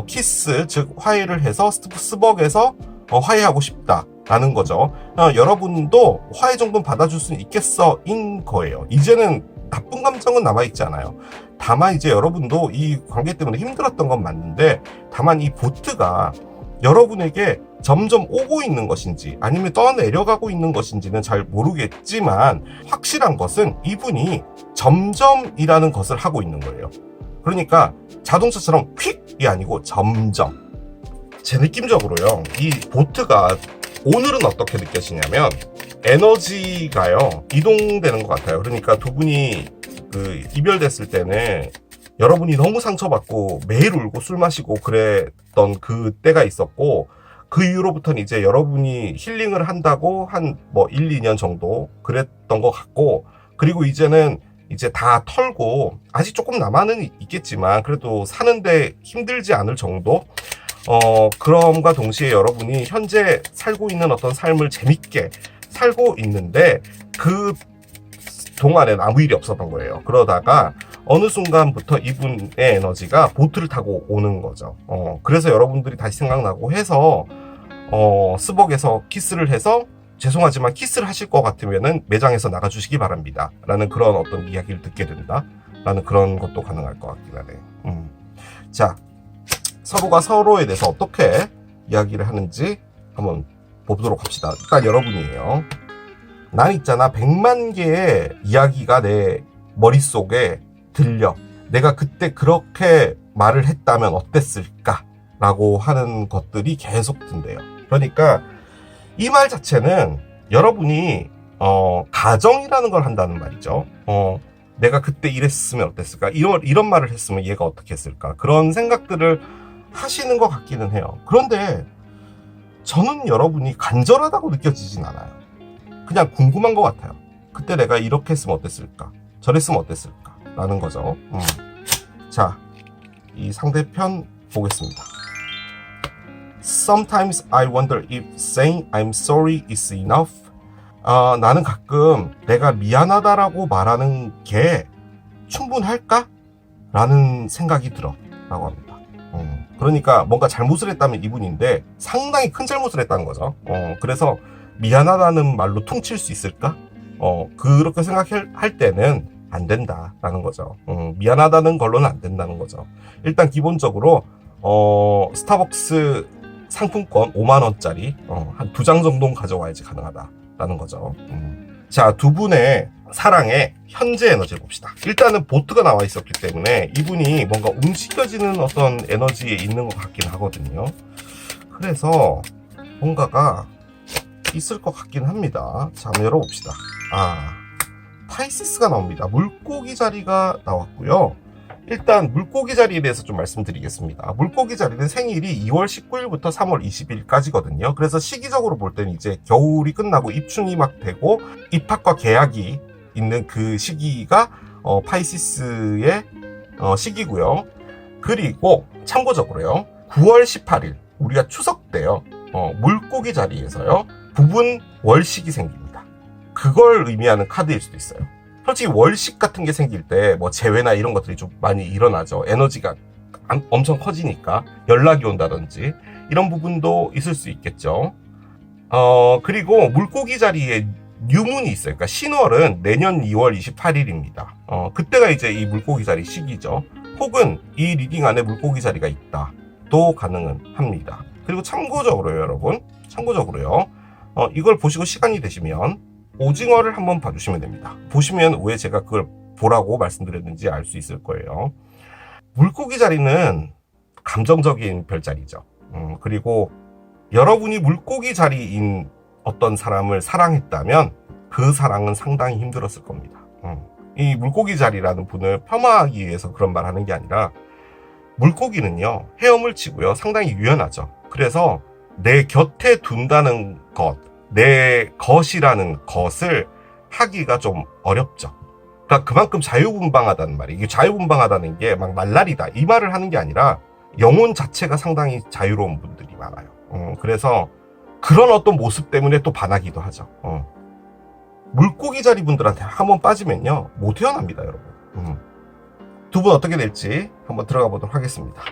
키스, 즉 화해를 해서 스벅에서 화해하고 싶다라는 거죠. 여러분도 화해 정도는 받아줄 수 있겠어 인 거예요. 이제는 나쁜 감정은 남아있지 않아요. 다만 이제 여러분도 이 관계 때문에 힘들었던 건 맞는데, 다만 이 보트가 여러분에게 점점 오고 있는 것인지 아니면 떠내려가고 있는 것인지는 잘 모르겠지만 확실한 것은 이분이 점점이라는 것을 하고 있는 거예요. 그러니까 자동차처럼 퀵이 아니고 점점. 제 느낌적으로요, 이 보트가 오늘은 어떻게 느껴지냐면 에너지가요 이동되는 것 같아요. 그러니까 두 분이 이별됐을 때는 여러분이 너무 상처받고 매일 울고 술 마시고 그랬던 그 때가 있었고, 그 이후로부터는 이제 여러분이 힐링을 한다고 한 1, 2년 정도 그랬던 것 같고, 그리고 이제는 이제 다 털고 아직 조금 남아는 있겠지만 그래도 사는데 힘들지 않을 정도? 그럼과 동시에 여러분이 현재 살고 있는 어떤 삶을 재밌게 살고 있는데 그 동안엔 아무 일이 없었던 거예요. 그러다가 어느 순간부터 이분의 에너지가 보트를 타고 오는 거죠. 그래서 여러분들이 다시 생각나고 해서 스벅에서 키스를 해서 죄송하지만 키스를 하실 것 같으면은 매장에서 나가주시기 바랍니다 라는 그런 어떤 이야기를 듣게 된다 라는 그런 것도 가능할 것 같긴 하네요. 자, 서로가 서로에 대해서 어떻게 이야기를 하는지 한번 보도록 합시다. 일단 여러분이에요. 난 있잖아 100만 개의 이야기가 내 머릿속에 들려. 내가 그때 그렇게 말을 했다면 어땠을까? 라고 하는 것들이 계속 든대요. 그러니까 이 말 자체는 여러분이 가정이라는 걸 한다는 말이죠. 내가 그때 이랬으면 어땠을까? 이런 말을 했으면 얘가 어떻게 했을까? 그런 생각들을 하시는 것 같기는 해요. 그런데 저는 여러분이 간절하다고 느껴지진 않아요. 그냥 궁금한 것 같아요. 그때 내가 이렇게 했으면 어땠을까? 저랬으면 어땠을까? 라는 거죠. 자, 이 상대편 보겠습니다. Sometimes I wonder if saying I'm sorry is enough. 나는 가끔 내가 미안하다라고 말하는 게 충분할까? 라는 생각이 들어. 라고 합니다. 그러니까 뭔가 잘못을 했다면 이분인데 상당히 큰 잘못을 했다는 거죠. 그래서 미안하다는 말로 퉁칠 수 있을까? 그렇게 생각할 때는 안 된다라는 거죠. 미안하다는 걸로는 안 된다는 거죠. 일단 기본적으로 스타벅스 상품권 5만원짜리 한 2장 정도는 가져와야지 가능하다라는 거죠. 자, 두 분의 사랑의 현재 에너지를 봅시다. 일단은 보트가 나와 있었기 때문에 이분이 뭔가 움직여지는 어떤 에너지에 있는 것 같긴 하거든요. 그래서 뭔가가 있을 것 같긴 합니다. 자, 한번 열어봅시다. 파이시스가 나옵니다. 물고기 자리가 나왔고요. 일단 물고기 자리에 대해서 좀 말씀드리겠습니다. 물고기 자리는 생일이 2월 19일부터 3월 20일까지거든요. 그래서 시기적으로 볼 때는 이제 겨울이 끝나고 입춘이 막 되고 입학과 개학이 있는 그 시기가 파이시스의 시기고요. 그리고 참고적으로요, 9월 18일 우리가 추석 때요, 물고기 자리에서요 부분 월식이 생깁니다. 그걸 의미하는 카드일 수도 있어요. 솔직히 월식 같은 게 생길 때 뭐 재회나 이런 것들이 좀 많이 일어나죠. 에너지가 엄청 커지니까 연락이 온다든지 이런 부분도 있을 수 있겠죠. 그리고 물고기 자리에 뉴문이 있어요. 그러니까 신월은 내년 2월 28일입니다. 그때가 이제 이 물고기 자리 시기죠. 혹은 이 리딩 안에 물고기 자리가 있다 도 가능은 합니다. 그리고 참고적으로요, 여러분, 참고적으로요, 이걸 보시고 시간이 되시면 오징어를 한번 봐주시면 됩니다. 보시면 왜 제가 그걸 보라고 말씀드렸는지 알 수 있을 거예요. 물고기 자리는 감정적인 별자리죠. 그리고 여러분이 물고기 자리인 어떤 사람을 사랑했다면 그 사랑은 상당히 힘들었을 겁니다. 이 물고기 자리라는 분을 폄하하기 위해서 그런 말 하는 게 아니라, 물고기는요 헤엄을 치고요 상당히 유연하죠. 그래서 내 곁에 둔다는 것, 내 것이라는 것을 하기가 좀 어렵죠. 그러니까 그만큼 자유분방하다는 말이에요. 이게 자유분방하다는 게 막 말라리다 이 말을 하는 게 아니라 영혼 자체가 상당히 자유로운 분들이 많아요. 그래서 그런 어떤 모습 때문에 또 반하기도 하죠. 물고기 자리 분들한테 한번 빠지면요 못 헤어납니다, 여러분. 두 분 어떻게 될지 한번 들어가 보도록 하겠습니다.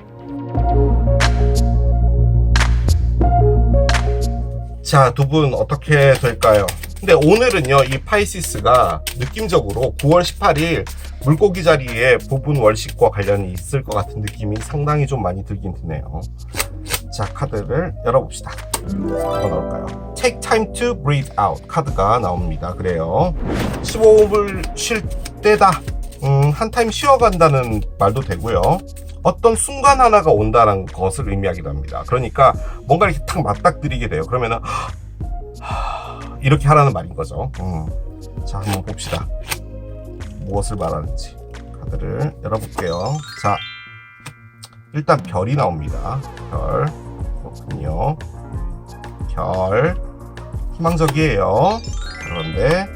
자, 두 분 어떻게 될까요? 근데 오늘은요, 이 파이시스가 느낌적으로 9월 18일 물고기 자리에 부분 월식과 관련이 있을 것 같은 느낌이 상당히 좀 많이 들긴 드네요. 자, 카드를 열어봅시다. 뭐가 나올까요? Take time to breathe out 카드가 나옵니다. 그래요. 15호흡을 쉴 때다. 한 타임 쉬어간다는 말도 되고요. 어떤 순간 하나가 온다는 것을 의미하기도 합니다. 그러니까 뭔가 이렇게 탁 맞닥뜨리게 돼요. 그러면은 이렇게 하라는 말인 거죠. 자, 한번 봅시다. 무엇을 말하는지 카드를 열어볼게요. 자, 일단 별이 나옵니다. 별. 그렇군요. 별. 희망적이에요. 그런데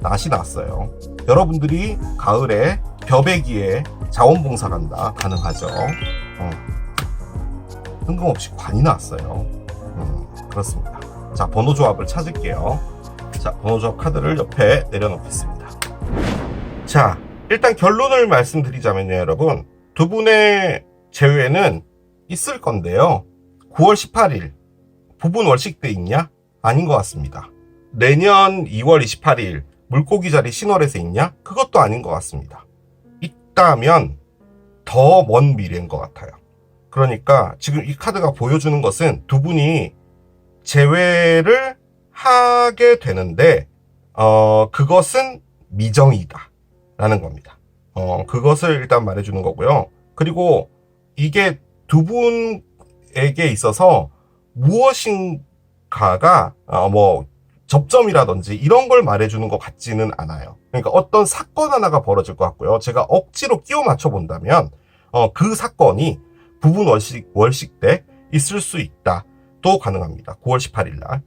낫이 났어요. 여러분들이 가을에 벼베기에 자원봉사 간다. 가능하죠. 뜬금없이 관이 나왔어요. 그렇습니다. 자, 번호 조합을 찾을게요. 자, 번호 조합 카드를 옆에 내려놓겠습니다. 자, 일단 결론을 말씀드리자면요, 여러분. 두 분의 제외는 있을 건데요. 9월 18일 부분 월식 때 있냐? 아닌 것 같습니다. 내년 2월 28일 물고기 자리 신월에서 있냐? 그것도 아닌 것 같습니다. 있다면 더 먼 미래인 것 같아요. 그러니까 지금 이 카드가 보여주는 것은 두 분이 재회를 하게 되는데 그것은 미정이다 라는 겁니다. 그것을 일단 말해주는 거고요. 그리고 이게 두 분에게 있어서 무엇인가가 뭐 접점이라든지 이런 걸 말해주는 것 같지는 않아요. 그러니까 어떤 사건 하나가 벌어질 것 같고요. 제가 억지로 끼워 맞춰 본다면 그 사건이 부분 월식 때 있을 수 있다. 또 가능합니다. 9월 18일 날.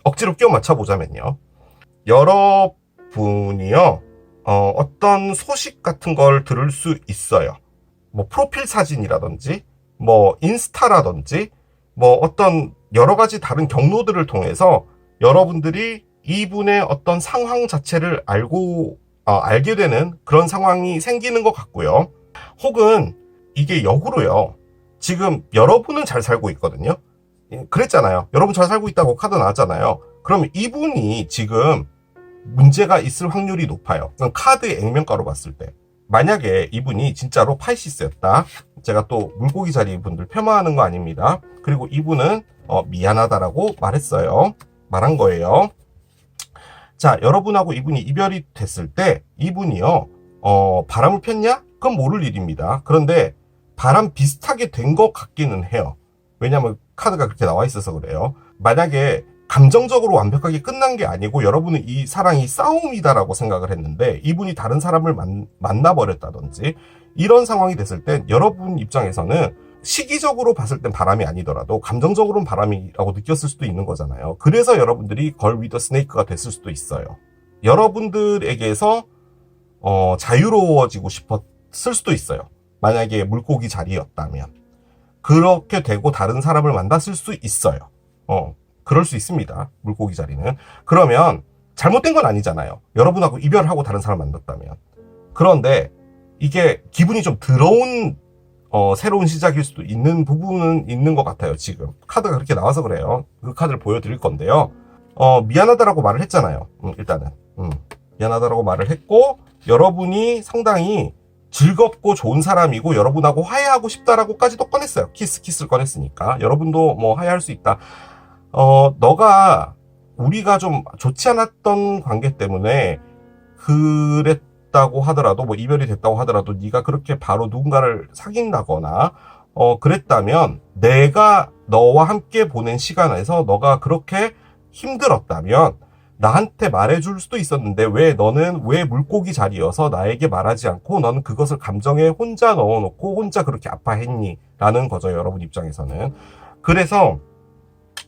억지로 끼워 맞춰 보자면요. 여러분이요. 어떤 소식 같은 걸 들을 수 있어요. 뭐 프로필 사진이라든지 뭐 인스타라든지 뭐 어떤 여러 가지 다른 경로들을 통해서 여러분들이 이분의 어떤 상황 자체를 알게 되는 그런 상황이 생기는 것 같고요. 혹은 이게 역으로요. 지금 여러분은 잘 살고 있거든요. 그랬잖아요. 여러분 잘 살고 있다고 카드 나왔잖아요. 그러면 이분이 지금 문제가 있을 확률이 높아요. 카드의 액면가로 봤을 때. 만약에 이분이 진짜로 파이시스였다. 제가 또 물고기 자리 분들 폄하하는 거 아닙니다. 그리고 이분은 미안하다라고 말한 거예요. 자, 여러분하고 이분이 이별이 됐을 때 이분이요. 바람을 폈냐? 그건 모를 일입니다. 그런데 바람 비슷하게 된 것 같기는 해요. 왜냐면 카드가 그렇게 나와 있어서 그래요. 만약에 감정적으로 완벽하게 끝난 게 아니고 여러분은 이 사랑이 싸움이다라고 생각을 했는데 이분이 다른 사람을 만나버렸다든지 이런 상황이 됐을 때 여러분 입장에서는 시기적으로 봤을 땐 바람이 아니더라도 감정적으로는 바람이라고 느꼈을 수도 있는 거잖아요. 그래서 여러분들이 걸 위더 스네이크가 됐을 수도 있어요. 여러분들에게서 자유로워지고 싶었을 수도 있어요. 만약에 물고기 자리였다면 그렇게 되고 다른 사람을 만났을 수 있어요. 그럴 수 있습니다. 물고기 자리는. 그러면 잘못된 건 아니잖아요. 여러분하고 이별하고 다른 사람 만났다면. 그런데 이게 기분이 좀 더러운 새로운 시작일 수도 있는 부분은 있는 것 같아요. 지금 카드가 그렇게 나와서 그래요. 그 카드를 보여드릴 건데요. 미안하다라고 말을 했잖아요. 일단은 미안하다라고 말을 했고 여러분이 상당히 즐겁고 좋은 사람이고 여러분하고 화해하고 싶다라고까지도 꺼냈어요. 키스를 꺼냈으니까 여러분도 뭐 화해할 수 있다. 우리가 좀 좋지 않았던 관계 때문에 그랬다고 하더라도 뭐 이별이 됐다고 하더라도 네가 그렇게 바로 누군가를 사귄다거나 그랬다면 내가 너와 함께 보낸 시간에서 너가 그렇게 힘들었다면 나한테 말해줄 수도 있었는데 너는 왜 물고기 자리여서 나에게 말하지 않고 너는 그것을 감정에 혼자 넣어놓고 혼자 그렇게 아파했니? 라는 거죠. 여러분 입장에서는. 그래서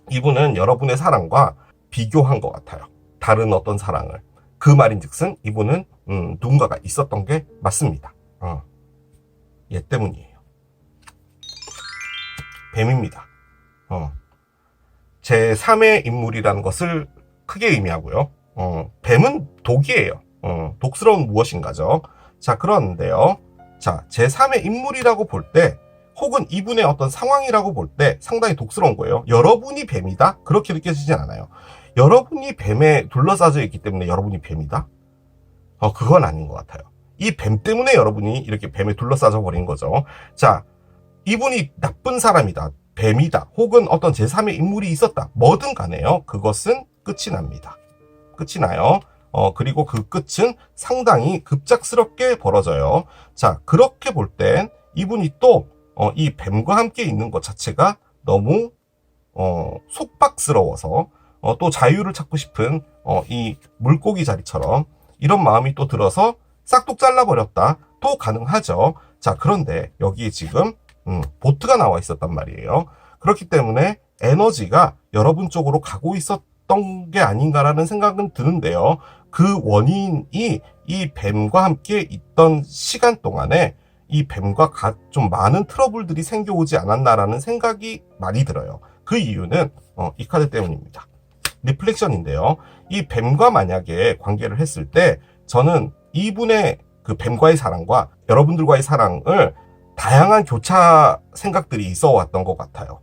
이분은 여러분의 사랑과 비교한 것 같아요. 다른 어떤 사랑을. 그 말인즉슨 이분은 누군가가 있었던 게 맞습니다. 얘 때문이에요. 뱀입니다. 제 3의 인물이라는 것을 크게 의미하고요. 뱀은 독이에요. 독스러운 무엇인가죠. 자, 그런데요. 자, 제 3의 인물이라고 볼 때 혹은 이분의 어떤 상황이라고 볼 때 상당히 독스러운 거예요. 여러분이 뱀이다? 그렇게 느껴지진 않아요. 여러분이 뱀에 둘러싸여 있기 때문에 여러분이 뱀이다? 그건 아닌 것 같아요. 이 뱀 때문에 여러분이 이렇게 뱀에 둘러싸여 버린 거죠. 자, 이분이 나쁜 사람이다. 뱀이다 혹은 어떤 제3의 인물이 있었다 뭐든 간에요. 그것은 끝이 납니다. 끝이 나요. 그리고 그 끝은 상당히 급작스럽게 벌어져요. 자, 그렇게 볼 땐 이분이 또 이 뱀과 함께 있는 것 자체가 너무 속박스러워서 또 자유를 찾고 싶은 이 물고기 자리처럼 이런 마음이 또 들어서 싹둑 잘라버렸다 또 가능하죠. 자, 그런데 여기에 지금 보트가 나와 있었단 말이에요. 그렇기 때문에 에너지가 여러분 쪽으로 가고 있었던 게 아닌가라는 생각은 드는데요. 그 원인이 이 뱀과 함께 있던 시간 동안에 이 뱀과 좀 많은 트러블들이 생겨오지 않았나라는 생각이 많이 들어요. 그 이유는 이 카드 때문입니다. 리플렉션인데요. 이 뱀과 만약에 관계를 했을 때 저는 이분의 그 뱀과의 사랑과 여러분들과의 사랑을 다양한 교차 생각들이 있어 왔던 것 같아요.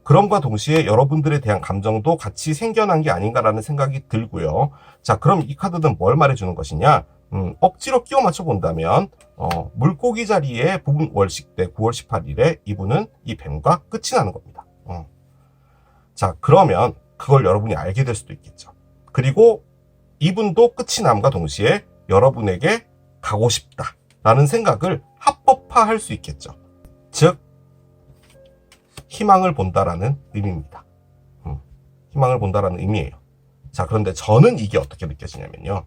그럼과 동시에 여러분들에 대한 감정도 같이 생겨난 게 아닌가라는 생각이 들고요. 자, 그럼 이 카드는 뭘 말해주는 것이냐? 억지로 끼워 맞춰 본다면 물고기 자리에 부분 월식 때 9월 18일에 이분은 이 뱀과 끝이 나는 겁니다. 자, 그러면 그걸 여러분이 알게 될 수도 있겠죠. 그리고 이분도 끝이 남과 동시에 여러분에게 가고 싶다라는 생각을 합법화할 수 있겠죠. 즉 희망을 본다라는 의미입니다. 희망을 본다라는 의미예요. 자, 그런데 저는 이게 어떻게 느껴지냐면요.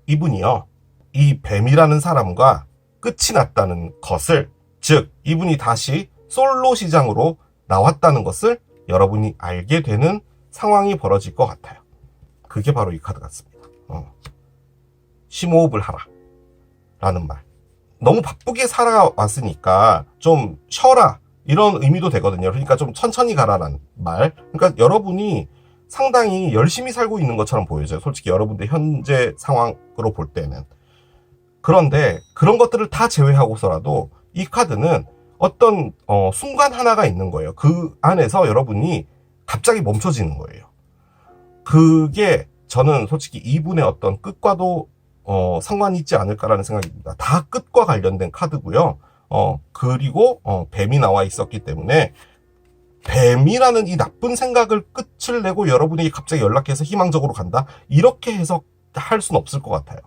이분이요, 이 뱀이라는 사람과 끝이 났다는 것을, 즉 이분이 다시 솔로 시장으로 나왔다는 것을 여러분이 알게 되는 상황이 벌어질 것 같아요. 그게 바로 이 카드 같습니다. 심호흡을 하라 라는 말. 너무 바쁘게 살아왔으니까 좀 쉬어라 이런 의미도 되거든요. 그러니까 좀 천천히 가라라는 말. 그러니까 여러분이 상당히 열심히 살고 있는 것처럼 보여져요. 솔직히 여러분들 현재 상황으로 볼 때는. 그런데 그런 것들을 다 제외하고서라도 이 카드는 어떤 순간 하나가 있는 거예요. 그 안에서 여러분이 갑자기 멈춰지는 거예요. 그게 저는 솔직히 이분의 어떤 끝과도 상관이 있지 않을까라는 생각입니다. 다 끝과 관련된 카드고요. 그리고 뱀이 나와 있었기 때문에 뱀이라는 이 나쁜 생각을 끝을 내고 여러분에게 갑자기 연락해서 희망적으로 간다? 이렇게 해석할 수는 없을 것 같아요.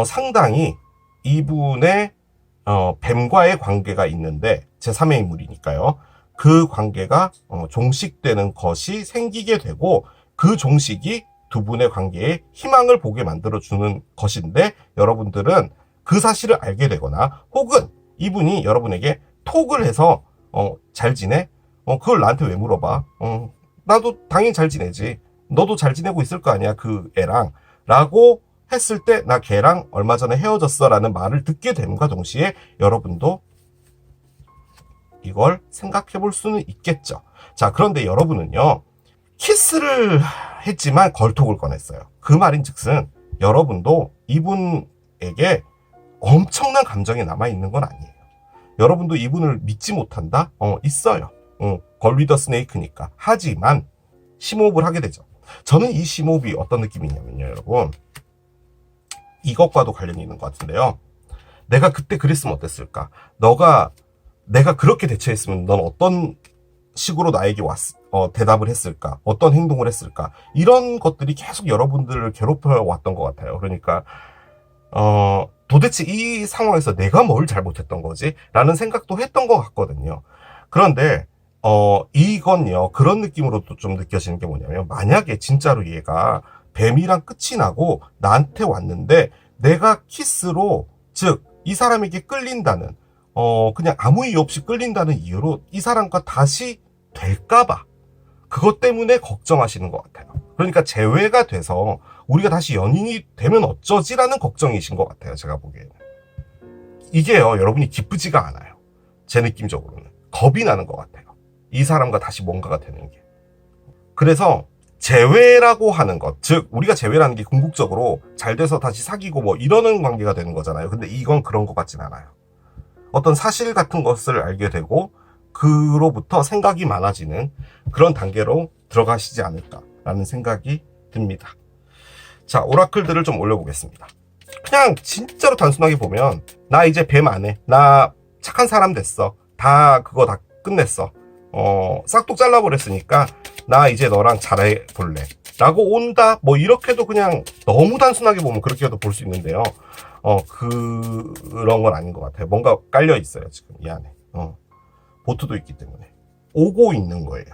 상당히 이분의 뱀과의 관계가 있는데 제3의 인물이니까요. 그 관계가 종식되는 것이 생기게 되고 그 종식이 두 분의 관계에 희망을 보게 만들어주는 것인데 여러분들은 그 사실을 알게 되거나 혹은 이분이 여러분에게 톡을 해서 잘 지내? 그걸 나한테 왜 물어봐? 나도 당연히 잘 지내지. 너도 잘 지내고 있을 거 아니야 그 애랑 라고 했을 때 나 걔랑 얼마 전에 헤어졌어 라는 말을 듣게 됨과 동시에 여러분도 이걸 생각해 볼 수는 있겠죠. 자, 그런데 여러분은요 키스를 했지만 걸톡을 꺼냈어요. 그 말인 즉슨 여러분도 이분에게 엄청난 감정이 남아있는 건 아니에요. 여러분도 이분을 믿지 못한다? 있어요. 걸리더 스네이크니까. 하지만 심호흡을 하게 되죠. 저는 이 심호흡이 어떤 느낌이냐면요, 여러분. 이것과도 관련이 있는 것 같은데요. 내가 그때 그랬으면 어땠을까? 내가 그렇게 대처했으면 넌 어떤 식으로 나에게 대답을 했을까? 어떤 행동을 했을까? 이런 것들이 계속 여러분들을 괴롭혀 왔던 것 같아요. 그러니까 도대체 이 상황에서 내가 뭘 잘못했던 거지? 라는 생각도 했던 것 같거든요. 그런데 이건요 그런 느낌으로도 좀 느껴지는 게 뭐냐면 만약에 진짜로 얘가 뱀이랑 끝이 나고 나한테 왔는데 내가 키스로 즉 이 사람에게 끌린다는 그냥 아무 이유 없이 끌린다는 이유로 이 사람과 다시 될까봐 그것 때문에 걱정하시는 것 같아요. 그러니까 재회가 돼서 우리가 다시 연인이 되면 어쩌지라는 걱정이신 것 같아요. 제가 보기에는 이게요 여러분이 기쁘지가 않아요. 제 느낌적으로는 겁이 나는 것 같아요. 이 사람과 다시 뭔가가 되는 게. 그래서 재회라고 하는 것, 즉 우리가 재회라는 게 궁극적으로 잘 돼서 다시 사귀고 뭐 이러는 관계가 되는 거잖아요. 근데 이건 그런 것 같진 않아요. 어떤 사실 같은 것을 알게 되고 그로부터 생각이 많아지는 그런 단계로 들어가시지 않을까라는 생각이 듭니다. 자, 오라클들을 좀 올려보겠습니다. 그냥 진짜로 단순하게 보면 나 이제 뱀 안 해. 나 착한 사람 됐어. 다 그거 다 끝냈어. 싹둑 잘라버렸으니까 나 이제 너랑 잘해볼래 라고 온다. 뭐 이렇게도 그냥 너무 단순하게 보면 그렇게도 볼 수 있는데요. 그런 건 아닌 것 같아요. 뭔가 깔려 있어요 지금 이 안에. 보트도 있기 때문에 오고 있는 거예요.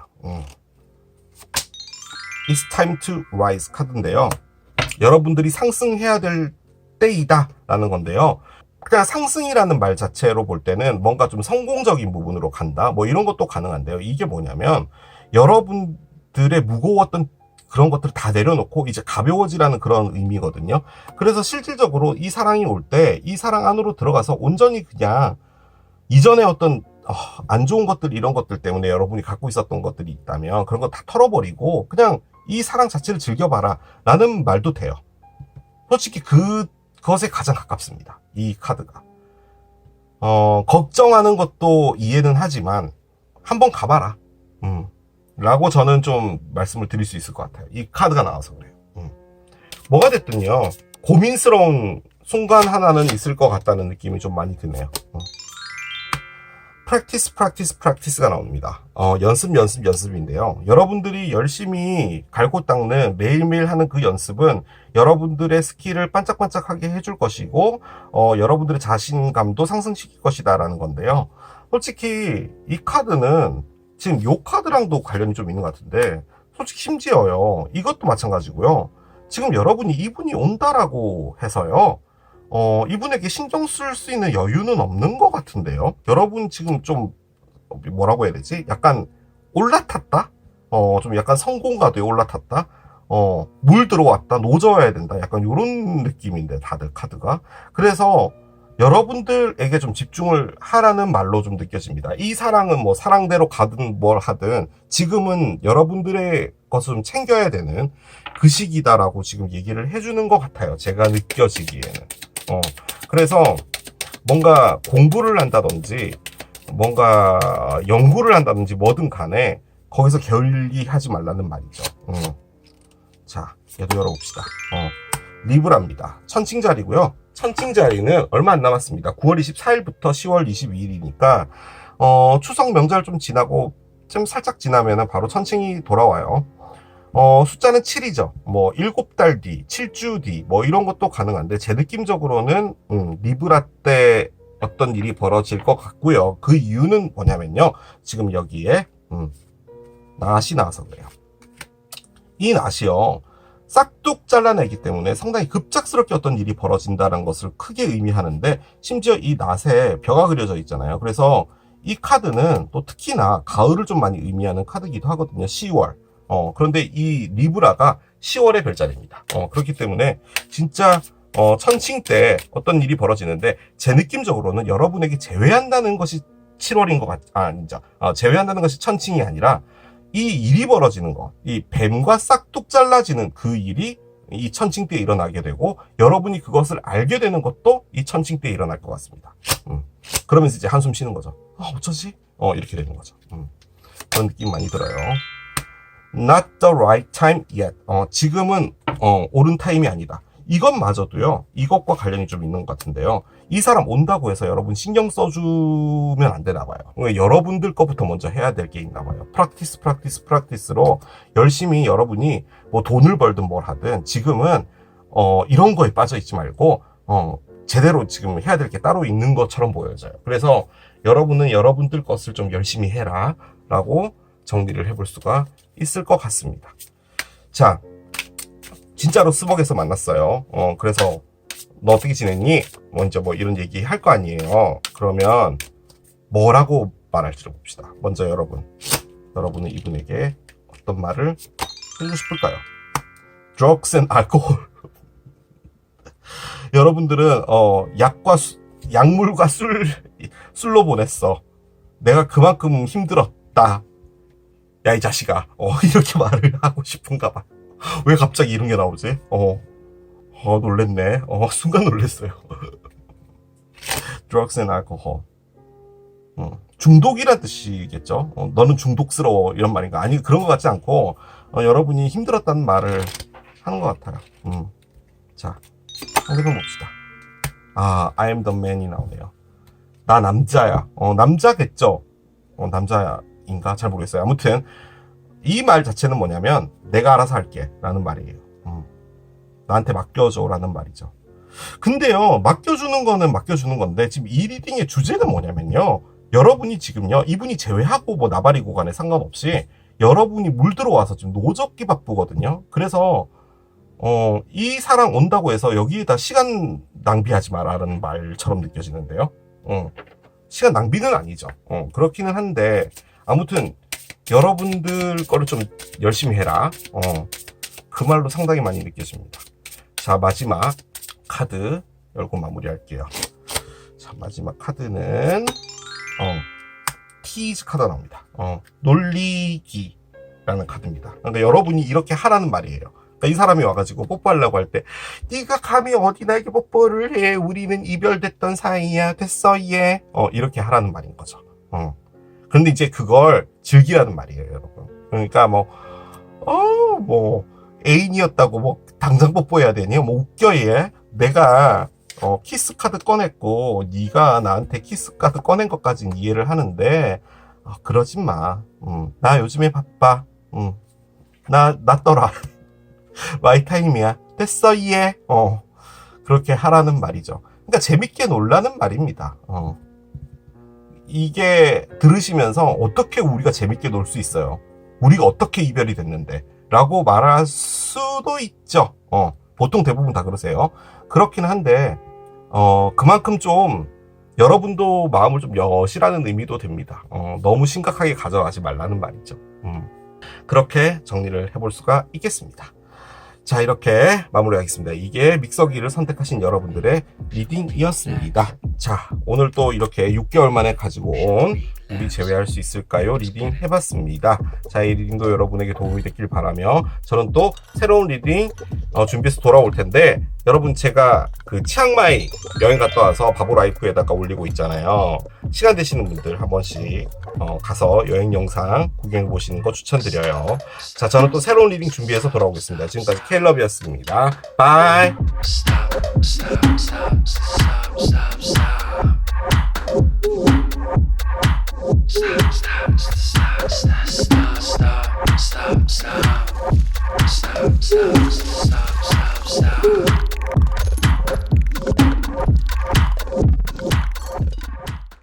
It's time to rise 카드인데요. 여러분들이 상승해야 될 때이다 라는 건데요. 그냥 상승이라는 말 자체로 볼 때는 뭔가 좀 성공적인 부분으로 간다 뭐 이런 것도 가능한데요. 이게 뭐냐면 여러분들의 무거웠던 그런 것들을 다 내려놓고 이제 가벼워지라는 그런 의미거든요. 그래서 실질적으로 이 사랑이 올 때 이 사랑 안으로 들어가서 온전히 그냥 이전에 어떤 안 좋은 것들 이런 것들 때문에 여러분이 갖고 있었던 것들이 있다면 그런 거 다 털어버리고 그냥 이 사랑 자체를 즐겨봐라 라는 말도 돼요. 솔직히 그것에 가장 가깝습니다. 이 카드가. 걱정하는 것도 이해는 하지만 한번 가봐라. 라고 저는 좀 말씀을 드릴 수 있을 것 같아요. 이 카드가 나와서 그래요. 뭐가 됐든요. 고민스러운 순간 하나는 있을 것 같다는 느낌이 좀 많이 드네요. practice가 나옵니다. 연습인데요. 여러분들이 열심히 갈고 닦는 매일매일 하는 그 연습은 여러분들의 스킬을 반짝반짝하게 해줄 것이고, 여러분들의 자신감도 상승시킬 것이다 라는 건데요. 솔직히 이 카드는 지금 요 카드랑도 관련이 좀 있는 것 같은데, 솔직히 심지어요. 이것도 마찬가지고요. 지금 여러분이 이분이 온다라고 해서요. 이분에게 신경 쓸 수 있는 여유는 없는 것 같은데요. 여러분 지금 좀 뭐라고 해야 되지? 약간 올라탔다? 좀 약간 성공가도에 올라탔다? 물 들어왔다? 노져야 된다? 약간 이런 느낌인데 다들 카드가. 그래서 여러분들에게 좀 집중을 하라는 말로 좀 느껴집니다. 이 사랑은 뭐 사랑대로 가든 뭘 하든 지금은 여러분들의 것을 좀 챙겨야 되는 그 시기다라고 지금 얘기를 해주는 것 같아요. 제가 느껴지기에는. 그래서 뭔가 공부를 한다든지 뭔가 연구를 한다든지 뭐든 간에 거기서 게을리하지 말라는 말이죠. 자, 얘도 열어봅시다. 리브라입니다. 천칭자리고요. 천칭자리는 얼마 안 남았습니다. 9월 24일부터 10월 22일이니까 추석 명절 좀 지나고 좀 살짝 지나면은 바로 천칭이 돌아와요. 숫자는 7이죠. 뭐 7달 뒤, 7주 뒤, 뭐 이런 것도 가능한데 제 느낌적으로는 리브라 때 어떤 일이 벌어질 것 같고요. 그 이유는 뭐냐면요. 지금 여기에 낫이 나와서 그래요. 이 낫이요. 싹둑 잘라내기 때문에 상당히 급작스럽게 어떤 일이 벌어진다는 것을 크게 의미하는데 심지어 이 낫에 벼가 그려져 있잖아요. 그래서 이 카드는 또 특히나 가을을 좀 많이 의미하는 카드이기도 하거든요. 10월. 그런데 이 리브라가 10월의 별자리입니다. 그렇기 때문에 진짜 천칭 때 어떤 일이 벌어지는데 제 느낌적으로는 여러분에게 제외한다는 것이 7월인 것 아니죠. 제외한다는 것이 천칭이 아니라 이 일이 벌어지는 것, 이 뱀과 싹둑 잘라지는 그 일이 이 천칭 때 일어나게 되고 여러분이 그것을 알게 되는 것도 이 천칭 때 일어날 것 같습니다. 그러면서 이제 한숨 쉬는 거죠. 어쩌지? 이렇게 되는 거죠. 그런 느낌 많이 들어요. Not the right time yet. 지금은 옳은 타임이 아니다. 이것마저도요. 이것과 관련이 좀 있는 것 같은데요. 이 사람 온다고 해서 여러분 신경 써주면 안 되나 봐요. 여러분들 거부터 먼저 해야 될 게 있나 봐요. 프랙티스로 열심히 여러분이 뭐 돈을 벌든 뭘 하든 지금은 이런 거에 빠져 있지 말고 제대로 지금 해야 될 게 따로 있는 것처럼 보여져요. 그래서 여러분은 여러분들 것을 좀 열심히 해라 라고 정리를 해볼 수가 있을 것 같습니다. 자, 진짜로 스벅에서 만났어요. 그래서 너 어떻게 지냈니? 먼저 뭐 이런 얘기 할 거 아니에요. 그러면 뭐라고 말할지를 봅시다. 먼저 여러분은 이분에게 어떤 말을 해주고 싶을까요? Drugs and alcohol. 여러분들은 약물과 술로 보냈어. 내가 그만큼 힘들었다. 야, 이 자식아. 이렇게 말을 하고 싶은가 봐. 왜 갑자기 이런 게 나오지? 놀랬네. 순간 놀랬어요. Drugs and alcohol. 중독이란 뜻이겠죠? 너는 중독스러워. 이런 말인가? 아니, 그런 것 같지 않고, 여러분이 힘들었다는 말을 하는 것 같아요. 자, 상대방 봅시다. I am the man이 나오네요. 나 남자야. 남자겠죠? 남자인가 잘 모르겠어요. 아무튼 이 말 자체는 뭐냐면 내가 알아서 할게 라는 말이에요. 나한테 맡겨줘 라는 말이죠. 근데요, 맡겨주는 거는 맡겨주는 건데 지금 이 리딩의 주제는 뭐냐면요, 여러분이 지금요, 이분이 제외하고 뭐 나발이고 간에 상관없이 여러분이 물들어와서 지금 노젓기 바쁘거든요. 그래서 이 사랑 온다고 해서 여기에다 시간 낭비하지 마라는 말처럼 느껴지는데요. 시간 낭비는 아니죠. 그렇기는 한데 아무튼 여러분들 거를 좀 열심히 해라. 그 말로 상당히 많이 느껴집니다. 자, 마지막 카드 열고 마무리할게요. 자, 마지막 카드는 티즈 카드 나옵니다. 놀리기라는 카드입니다. 근데 여러분이 이렇게 하라는 말이에요. 그러니까 이 사람이 와가지고 뽀뽀하려고 할 때 네가 감히 어디 나에게 뽀뽀를 해, 우리는 이별됐던 사이야, 됐어 얘, 이렇게 하라는 말인 거죠. 그런데 이제 그걸 즐기라는 말이에요, 여러분. 그러니까 뭐 애인이었다고 뭐 당장 뽀뽀해야 되니? 뭐 웃겨 얘. 내가 키스 카드 꺼냈고 네가 나한테 키스 카드 꺼낸 것까지는 이해를 하는데 그러지 마. 나 요즘에 바빠. 나 떠라. 마이 타임이야. 됐어 이해. 그렇게 하라는 말이죠. 그러니까 재밌게 놀라는 말입니다. 이게 들으시면서 어떻게 우리가 재밌게 놀 수 있어요? 우리가 어떻게 이별이 됐는데? 라고 말할 수도 있죠. 보통 대부분 다 그러세요. 그렇긴 한데 그만큼 좀 여러분도 마음을 좀 여시라는 의미도 됩니다. 너무 심각하게 가져가지 말라는 말이죠. 그렇게 정리를 해볼 수가 있겠습니다. 자, 이렇게 마무리하겠습니다. 이게 믹서기를 선택하신 여러분들의 리딩이었습니다. 자, 오늘 또 이렇게 6개월 만에 가지고 온 우리 제외할 수 있을까요? 리딩 해봤습니다. 자, 이 리딩도 여러분에게 도움이 됐길 바라며 저는 또 새로운 리딩 준비해서 돌아올 텐데, 여러분 제가 그 치앙마이 여행 갔다 와서 바보라이프에다가 올리고 있잖아요. 시간 되시는 분들 한 번씩 가서 여행 영상 구경해 보시는 거 추천드려요. 자, 저는 또 새로운 리딩 준비해서 돌아오겠습니다. 지금까지 케일럽이었습니다. 바이. Stop.